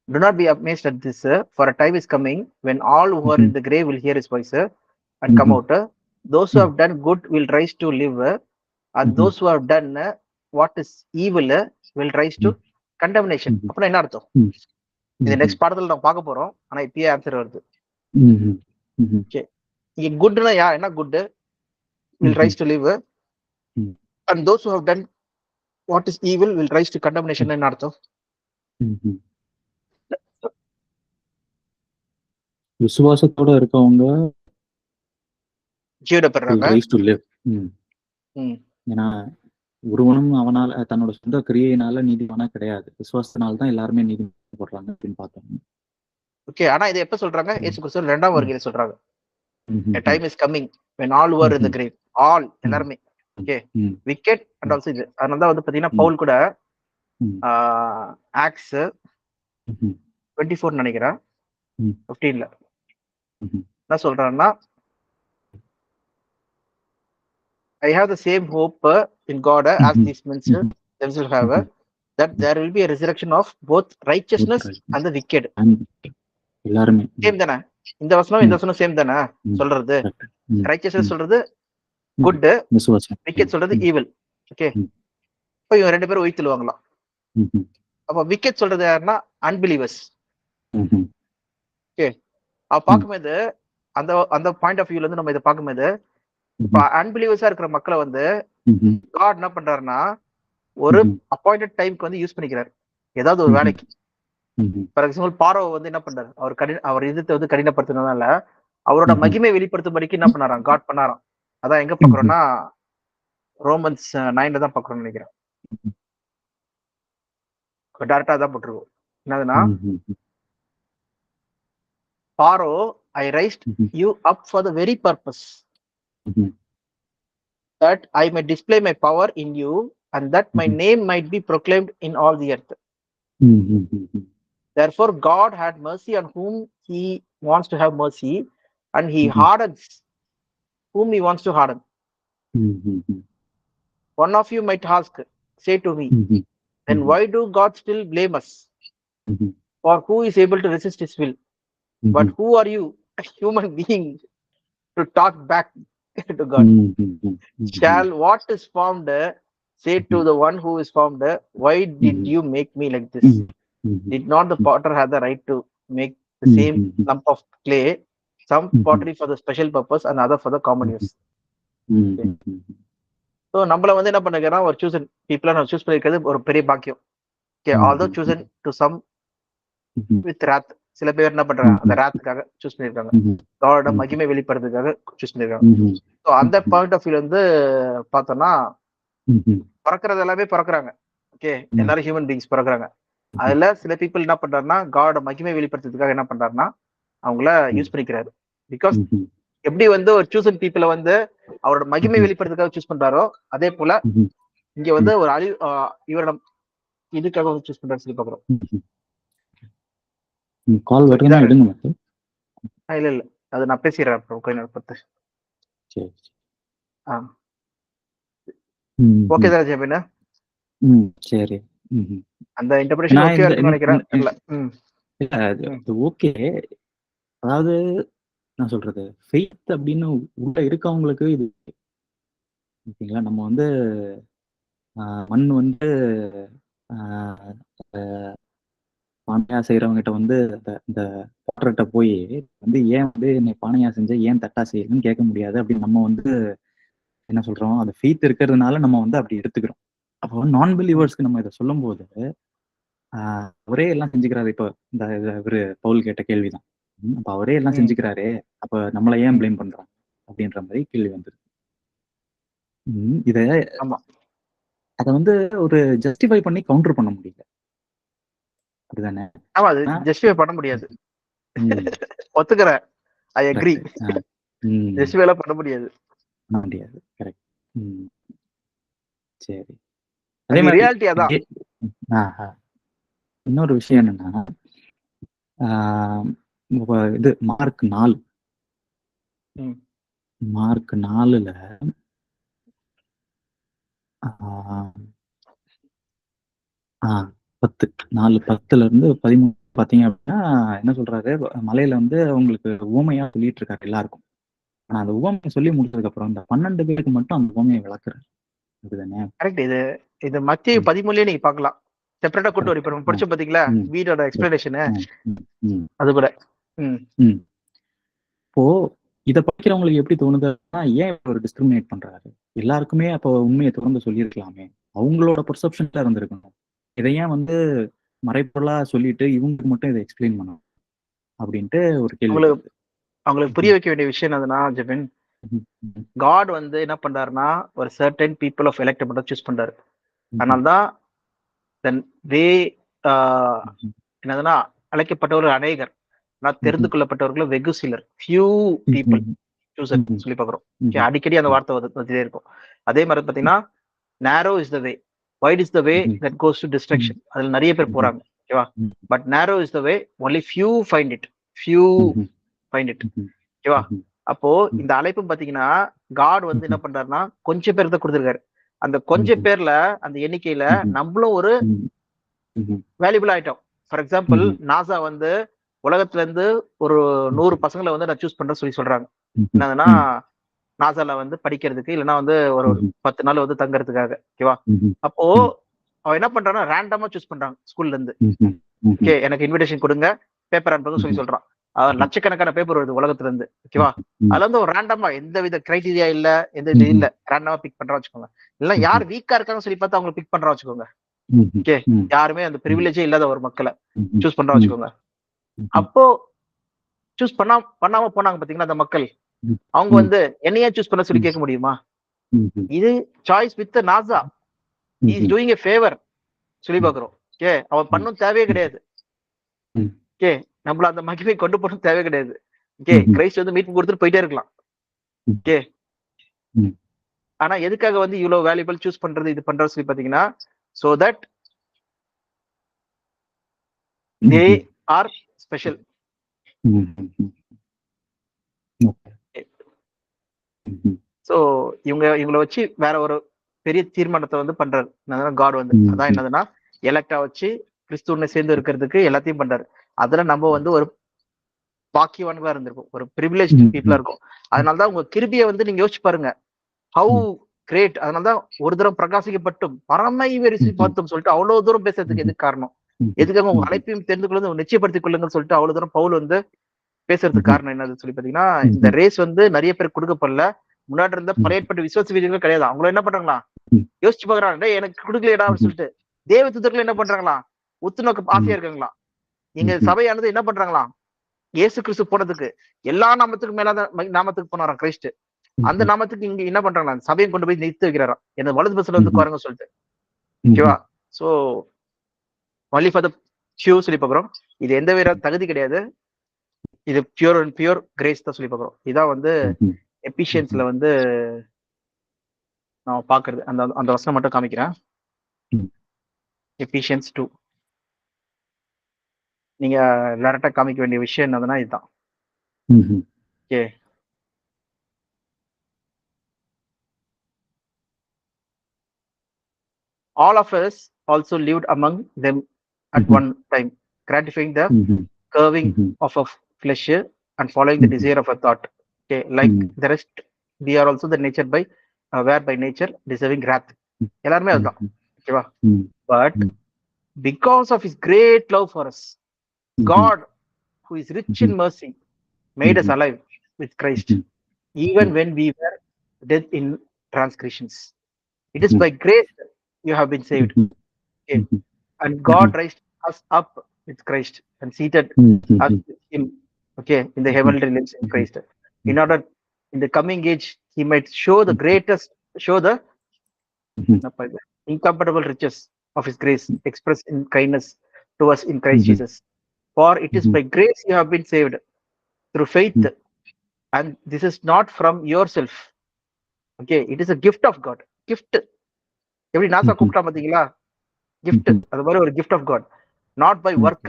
do not be amazed at this, for a time is coming when all who are in the grave will hear his voice and come out. Those who have done good will rise to live, and those who have done what is evil will rise to condemnation. அப்படின்னா என்ன அர்த்தம்? இது next பாடத்துல நம்ம பார்க்க போறோம். ஆனா இப்பயே ஆன்சர் வருது. இங்க குட்னா என்ன good will rise to live and those who have done what is evil will rise to condemnation. என்ன அர்த்தம்? விசுவாசத்தோட இருக்கவங்க ஜீவனை பெறாங்க. ஏன்னா ஒருவனும் அவனால தன்னோட சொந்த கிரியையினால நீதிமானா கிடையாது, விசுவாசத்தினால தான் எல்லாருமே நீதிமான் போடுறாங்க அப்படின்னு பார்த்தோம். ஓகே, ஆனா இதை எப்ப சொல்றாங்க? இயேசு கிறிஸ்து இரண்டாம் வருகையில சொல்றாங்க. A time is coming when all were in the grave. all எல்லாருமே. ஓகே, wicked and also இது. அதனால தான் வந்து பாத்தீங்கன்னா பவுல் கூட ஆக்ட்ஸ் 24 நினைக்கிறேன் 15ல என்ன சொல்றாருன்னா, I have the same hope in God as these men themselves have, that there will be a resurrection of both righteousness and the wicked. எல்லாருமே சேம் தானே? இந்த வசனம் சேம் தானே சொல்றது? ரைச்சஸ்னஸ் சொல்றது குட், விக்கெட் சொல்றது ஈவில். ஓகே, இப்போ இவங்க ரெண்டு பேரும் உயிர்த்துவாங்களாம். அப்ப விக்கெட் சொல்றது யாருன்னா அன்பிலீவர்ஸ். ஓகே, அப்ப பார்க்கும்போது அந்த அந்த பாயிண்ட் ஆஃப் வியூல இருந்து நம்ம இதை பார்க்கும்போது, இப்ப அன்பிலீவர்ஸா இருக்கிற மக்களை வந்து காட் என்ன பண்றாருன்னா ஒரு அப்பாயிண்டட் டைம்க்கு வந்து யூஸ் பண்ணிக்கிறாரு ஏதாவது ஒரு வேலைக்கு. ஃபார் எக்ஸாம்பிள் பார்வ வந்து என்ன பண்றாரு, அவர் இதத்தை வந்து கடினப்படுத்தினதால அவரோட மகிமை வெளிப்படுத்தும்படிக்கு என்ன பண்ணாராம், காட் பண்ணாராம். அதான் எங்க பாக்குறோம்னா ரோமன்ஸ் 9ல தான் பாக்குறோம்னு நினைக்கிறேன். டைரக்டா தான் போட்டிருக்கோம். என்னதுன்னா, Pharaoh I raised you up for the very purpose that I may display my power in you and that my name might be proclaimed in all the earth. Therefore God had mercy on whom he wants to have mercy and he hardens whom he wants to harden. One of you might ask, say to me, then why do God still blame us? For who is able to resist his will? But who are you, a human being, to talk back to God? Shall what is formed say to the one who is formed, why did you make me like this? Did not the potter have the right to make the same lump of clay, some pottery for the special purpose and other for the common use? So நம்மள வந்து என்ன பண்ணுறோம், ஒரு Susan பீப்புளா நம்ம choose பண்ணிருக்கிறது ஒரு பெரிய பாக்கியம். Okay, although chosen to some with wrath. சில பேர் என்ன பண்றாங்க, அந்த ராத்துக்காக சூஸ் பண்ணிருக்காங்க, அவரோட மகிமை வெளிப்படுறதுக்காக சூஸ் பண்ணிருக்காங்க. ஸோ அந்த பாயிண்ட் ஆஃப் வியூல வந்து பார்த்தோம்னா பிறக்கிறது எல்லாமே பிறக்கிறாங்க. ஓகே, எல்லாரும் ஹியூமன் பீயிங்ஸ் பிறக்கிறாங்க. அதுல சில பீப்புள் என்ன பண்றாருன்னா காடோட மகிமை வெளிப்படுத்துறதுக்காக என்ன பண்றாருன்னா அவங்கள யூஸ் பண்ணிக்கிறாரு. பிகாஸ் எப்படி வந்து ஒரு சூசன் பீப்புளை வந்து அவரோட மகிமை வெளிப்படுத்துறதுக்காக சூஸ் பண்றாரோ, அதே போல இங்க வந்து ஒரு இவரோட இதுக்காக வந்து சூஸ் பண்றாரு சொல்லி பாக்குறோம். கால் வருதுன்னா எடுங்க. இல்ல இல்ல, அது நான் பேசிடுறேன் அப்புறம் கொஞ்ச நேரம் பார்த்து. ஓகே தான் ஜெபினா. சரி, அந்த இன்டர்பிரேஷன் ஓகே இருக்குன்னு நினைக்கிறேன். இல்ல அது ஓகே. அதாவது நான் சொல்றது ஃபெய்த் அப்படின்னு உள்ள இருக்கவங்களுக்கு இது ஓகேங்களா. நம்ம வந்து மண் வந்து பானையா செய்யறவங்கிட்ட வந்து இந்த பாட்டர்கிட்ட போய் வந்து ஏன் வந்து என்னை பானையா செஞ்ச, ஏன் தட்டா செய்யணும்னு கேட்க முடியாது அப்படின்னு நம்ம வந்து என்ன சொல்றோம், அது ஃபெய்த் இருக்கிறதுனால நம்ம வந்து அப்படி எடுத்துக்கிறோம். அப்போ நான் பிலீவர்ஸ்க்கு நம்ம இதை சொல்லும் போது அவரே எல்லாம் செஞ்சுக்கிறாரு. இப்போ இந்த இவரு பவுல் கேட்ட கேள்விதான், அப்ப அவரே எல்லாம் செஞ்சுக்கிறாரு, அப்ப நம்மளை ஏன் பிளேம் பண்றாங்க அப்படின்ற மாதிரி கேள்வி வந்துருக்கு. இத அதை வந்து ஒரு ஜஸ்டிஃபை பண்ணி கவுண்டர் பண்ண முடியல, அப்படிதானே? ஆமா, அது ஜஸ்டிஃபை பண்ண முடியாது. ஒத்துக்கிறேன், ஐ அக்ரி. ஜஸ்டிஃபை பண்ண முடியாது, பண்ண முடியாது. கரெக்ட். சரி, அதே மாதிரி ரியாலிட்டி அதான். இன்னொரு விஷயம் என்னன்னா, இது மார்க் 4 4ல 4:10 இருந்து 13 பாத்தீங்க அப்படின்னா என்ன சொல்றாரு, மலையில வந்து அவங்களுக்கு உவமையா சொல்லிட்டு இருக்காரு எல்லாருக்கும். ஆனா அந்த உவமையை சொல்லி முடிச்சதுக்கு அப்புறம் இந்த 12 பேருக்கு மட்டும் அந்த உவமையை விளக்குறாரு. அப்படிதானே? கரெக்ட். இது மத்திய 13 நீங்க பார்க்கலாம். செப்பரேட்டா கூட்டு வரும். இப்ப நம்ம படிச்சோம் பாத்தீங்களா வீடோட எக்ஸ்பிளனேஷன், அது கூட. இப்போ இத படிக்கிறவங்களுக்கு எப்படி தோணுதுன்னா, ஏன் ஒரு டிஸ்கிரிமினேட் பண்றாரு? எல்லாருக்குமே அப்போ உண்மையை தொடர்ந்து சொல்லியிருக்கலாமே. அவங்களோட பெர்செப்ஷன்ல இருந்திருக்கணும். இதை ஏன் வந்து மறைப்பொருளா சொல்லிட்டு இவங்களுக்கு மட்டும் இதை எக்ஸ்பிளைன் பண்ணணும் அப்படின்ட்டு ஒரு கேள்வி. அவங்களுக்கு புரிய வைக்க வேண்டிய விஷயம் என்னதுன்னா, ஜெபின், காட் வந்து என்ன பண்றாருன்னா ஒரு சர்டன் பீப்புள் ஆஃப் எலெக்ட் மட்டும் சூஸ் பண்றாரு. அதனால்தான் என்னதுன்னா அழைக்கப்பட்டவர்கள் அநேகர், நான் தெரிந்து கொள்ளப்பட்டவர்களும் வெகு சிலர், ஃபியூ பீப்புள் சூசன் சொல்லி பாக்குறோம். அடிக்கடி அந்த வார்த்தை வந்துட்டே இருக்கும். அதே மாதிரி பாத்தீங்கன்னா narrow is the way, wide is the way that goes to destruction. அதுல நிறைய பேர் போறாங்க, ஓகேவா? But narrow is the way, only few find it, ஓகேவா? அப்போ இந்த அழைப்பு பாத்தீங்கன்னா காட் வந்து என்ன பண்றாருன்னா கொஞ்சம் பேர் தான் கொடுத்துருக்காரு. அந்த கொஞ்சம் பேர்ல அந்த எண்ணிக்கையில நம்மளும் ஒரு வேல்யூபிள் ஆயிட்டோம். ஃபார் எக்ஸாம்பிள் நாசா வந்து உலகத்துல இருந்து ஒரு 100 பசங்களை வந்து நான் சூஸ் பண்றேன்னு சொல்றாங்க. என்னதுன்னா நாசால வந்து படிக்கிறதுக்கு, இல்லைன்னா வந்து ஒரு 10 நாள் வந்து தங்கறதுக்காக, ஓகேவா? அப்போ அவன் என்ன பண்றான்னா ரேண்டமா சூஸ் பண்றாங்க ஸ்கூல்ல இருந்து. ஓகே, எனக்கு இன்விடேஷன் கொடுங்க, பேப்பர் அனுப்புங்க சொல்லி சொல்றான். லட்சக்கணக்கான பேப்பர் வருது உலகத்துல இருந்து, ஓகேவா? அதுல வந்து ஒரு ரேண்டமா எந்த வித கிரைட்டீரியா இல்ல, எந்த இது இல்ல, ரேண்டமா பிக் பண்றா வச்சுக்கோங்க. இல்ல யார் வீக்கா இருக்காங்க சொல்லி பார்த்து அவங்க பிக் பண்றா வச்சுக்கோங்க. ஓகே, யாருமே அந்த பிரிவிலேஜே இல்லாத ஒரு மக்களை சூஸ் பண்றா வச்சுக்கோங்க. அப்போ சூஸ் பண்ணாம போனாங்க பாத்தீங்கன்னா அந்த மக்கள், அவங்க வந்து என்னையே சூஸ் பண்ண சொல்லி கேட்க முடியுமா? இது choice with NASA, is doing a favour சொல்லி பாக்குறோம். ஓகே, அவன் பண்ணும் தேவையே கிடையாது. ஓகே, நம்மள அந்த மகிமை கொண்டு போகணும் தேவை கிடையாது. ஓகே, கிரைஸ்ட் வந்து மீட்பு கொடுத்துட்டு போயிட்டே இருக்கலாம். ஓகே, ஆனா எதுக்காக வந்து இவ்வளவு வேல்யூபிள் சூஸ் பண்றது, இது பண்றது சொல்லி பாத்தீங்கன்னா, so that they are special. So இவங்களை வச்சு வேற ஒரு பெரிய தீர்மானத்தை வந்து பண்றாரு காட் வந்து. அதான் என்னதுன்னா எலெக்டா வச்சு கிறிஸ்துவனை சேர்ந்து இருக்கிறதுக்கு எல்லாத்தையும் பண்றாரு. அதுல நம்ம வந்து ஒரு பாக்கியவான்களா இருந்திருக்கும், ஒரு பிரிவிலேஜ் பீப்புளா இருக்கும். அதனாலதான் உங்க கிருபியை வந்து நீங்க யோசிச்சு பாருங்க, ஹவு கிரேட். அதனாலதான் ஒரு தூரம் பிரகாசிக்கப்பட்டும் பரமை வெரிசி பார்த்தோம் சொல்லிட்டு அவ்வளவு தூரம் பேசுறதுக்கு எதுக்கு காரணம்? எதுக்காக உங்க அழைப்பையும் தெரிந்து கொள்ளுங்க, நிச்சயப்படுத்திக் கொள்ளுங்கன்னு சொல்லிட்டு அவ்வளவு தூரம் பவுல் வந்து பேசுறதுக்கு காரணம் என்னது சொல்லி பாத்தீங்கன்னா, இந்த ரேஸ் வந்து நிறைய பேர் கொடுக்கப்படல. முன்னாடி இருந்த பழைய ஏற்பாட்டு விசுவாச வீரர்கள் கிடையாது. அவங்களும் என்ன பண்றாங்களா, யோசிச்சு பாக்குறாங்க, எனக்கு கொடுக்கலையடா அப்படின்னு சொல்லிட்டு. தேவ தூதர்கள் என்ன பண்றாங்களா, உத்து நோக்க ஆசையா இருக்காங்களா. எங்க சபையானது என்ன பண்றாங்களா, இயேசு கிறிஸ்து போனதுக்கு எல்லா நாமத்துக்கும் மேலாத நாமத்துக்கு போனாராம் கிறிஸ்து. அந்த நாமத்துக்கு இங்க என்ன பண்றாங்களா, சபையை கொண்டு போய் நிறுத்தி வைக்கிறாராம், என்ன வலது பஸ்ல வந்து குறைங்க சொல்லிட்டு. ஓகேவா? So only for the few சொல்லி பாக்குறோம். இது எந்த வேற தகுதி கிடையாது, இது பியூர் அண்ட் பியூர் கிரேஸ் தான் சொல்லி பாக்குறோம். இதான் வந்து எபிஷியன்ஸ்ல வந்து நான் பாக்குறது. அந்த அந்த வசனம் மட்டும் காமிக்கிறேன். எபிஷியன்ஸ் 2 நீங்க டைரக்டா காமிக்க வேண்டிய விஷயம் என்னதுன்னா இதுதான். Okay, all of us also lived among them at one time, gratifying the curving of a flesh and following the desire of a thought. Okay, like the rest we are also the nature by where by nature deserving wrath. எல்லாருமே அதுதான், ஓகேவா? But because of his great love for us, God who is rich in mercy made us alive with Christ even when we were dead in transgressions. It is by grace you have been saved. Okay. And God raised us up with Christ and seated us with him, okay, in the heavenly realms in Christ, in order in the coming age he might show the incomparable riches of his grace expressed in kindness to us in Christ Jesus. For it is by grace you have been saved through faith, and this is not from yourself. Okay, it is a gift of God. Gift எப்படி NASA கூப்பிட்டா பாத்தீங்களா, gift, அது மாதிரி ஒரு gift of God, not by work,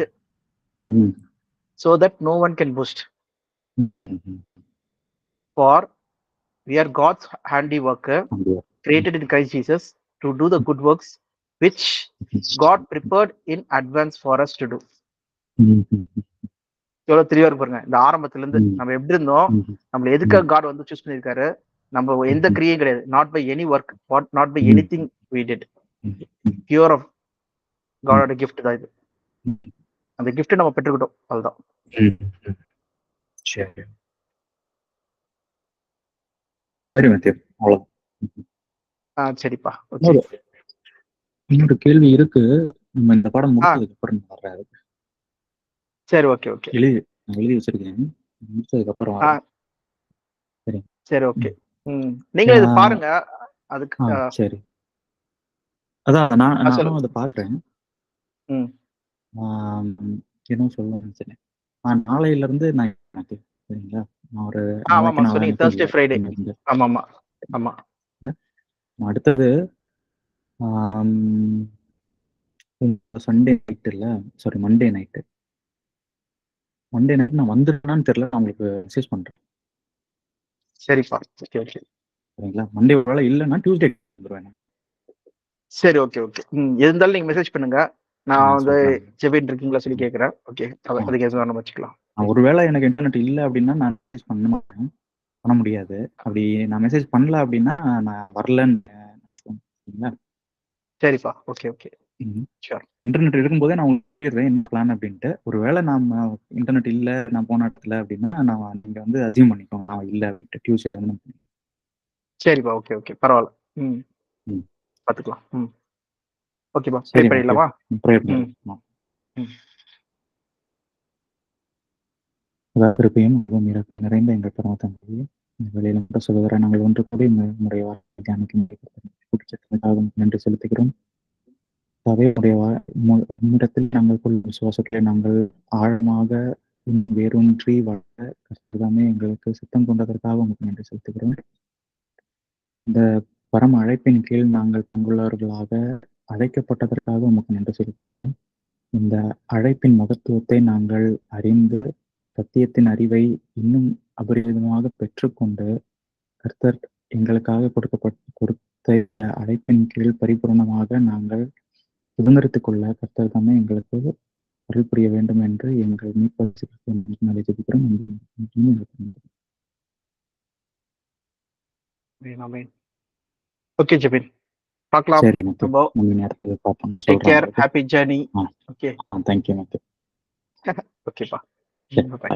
so that no one can boast. For we are God's handiwork, created in Christ Jesus to do the good works which God prepared in advance for us to do. எவ்வளவு தெளிவா இருக்கு பாருங்க. இந்த ஆரம்பத்துல இருந்து நம்ம எப்படி இருந்தோம், நம்மள எதுக்காக காட் வந்து சூஸ் பண்ணிருக்காரு, நம்ம எந்த கிரியும் கிடையாது. Not by any work, not by hmm. Anything we did. Pure of காடோட கிஃப்ட் தான் இது. அந்த கிஃப்ட் நம்ம பெற்றுக்கிட்டோம், அதுதான். சரி சரி மேத்யூ, அவ்வளவுதான். சரிப்பா, ஓகே. இன்னொரு கேள்வி இருக்கு. நம்ம இந்த பாடம் முடிச்சதுக்கு அப்புறம் வர்றாரு. சரி, ஓகே ஓகே. எழுதி வச்சிருக்கேன். முடிச்சதுக்கு அப்புறம் வரேன். சரி சரி, ஓகே. நீங்களும் இது பாருங்க. அதுக்கு சரி, அதான் நானும் அதை பாக்குறேன். என்ன சொல்ல நினைச்சேன், நாளையில இருந்து நான் சரிங்களா, நான் ஒரு Thursday, Friday. ஆமா ஆமா ஆமா. அடுத்தது சண்டே நைட் இல்ல, சாரி மண்டே நைட்டு நான் வந்துடுறேன்னு தெரியல, நான் உங்களுக்கு மெசேஜ் பண்றேன். சரிப்பா, ஓகே ஓகே. சரிங்களா, மண்டே ஒருவேளை இல்லைன்னா டியூஸ்டே வந்துடுவேன். சரி, ஓகே ஓகே. இருந்தாலும் நீங்க மெசேஜ் பண்ணுங்க. நான் வந்து ஜெபின் இருக்கீங்களா சொல்லி கேட்கறேன். ஓகே, அதுக்கு எதுவும் நம்ம வச்சுக்கலாம். ஒருவேளை எனக்கு இன்டர்நெட் இல்லை அப்படின்னா நான் மெசேஜ் பண்ண முடியாது. அப்படி நான் மெசேஜ் பண்ணல அப்படின்னா நான் வரலன்னு. சரிப்பா, ஓகே ஓகே. இன்டர்நெட் இருக்கும்போதே நான் உங்களுக்கு என்ன பிளான் அப்படின்ட்டு. ஒருவேளை நாம இன்டர்நெட் இல்லை, நான் போன இடத்துல அப்படின்னா நான் நீங்க வந்து அசியூம் பண்ணிக்கோங்க நான் இல்லை அப்படின்ட்டு. டியூஸ்டே வந்து சரிப்பா, ஓகே ஓகே, பரவாயில்ல. பார்த்துக்கலாம். ஓகேப்பா, ப்ரே பண்ணிடலாமா? கிருபையும் நிறைந்த எங்கள் பரமத்தந்தையே, வெளியில மற்ற சகோதர நாங்கள் ஒன்று கூட நம்முடைய தியானிக்கும் நன்றி செலுத்துகிறோம். உம்மிடத்தில் நாங்கள் கொள்ளும் விசுவாசத்தை நாங்கள் ஆழமாக வேரூன்றி வளர கர்த்ததாமே எங்களுக்கு சித்தம் கொண்டதற்காக உங்களுக்கு நன்றி செலுத்துகிறோம். இந்த பரம அழைப்பின் கீழ் நாங்கள் பங்குள்ளவர்களாக அழைக்கப்பட்டதற்காக உங்களுக்கு நன்றி செலுத்துகிறோம். இந்த அழைப்பின் மகத்துவத்தை நாங்கள் அறிந்து சத்தியத்தின் அறிவை இன்னும் அபரிதமாக பெற்றுக்கொண்டு கர்த்தர் எங்களுக்காக கொடுத்த அழைப்பின் கீழ் பரிபூர்ணமாக நாங்கள் சுதந்திரத்துக் கொள்ள கர்த்தர் தாமே எங்களுக்கு அருள் புரிய வேண்டும் என்று எங்கள் மீட்பர் ஜெபிக்கிறோம். ஓகே ஜெபின், பார்க்கலாம். சரி மேத்யூ, நேரத்தில் பார்ப்போம். Take care, happy journey. Okay, thank you Matthew. ஓகேப்பா, சரி, பை.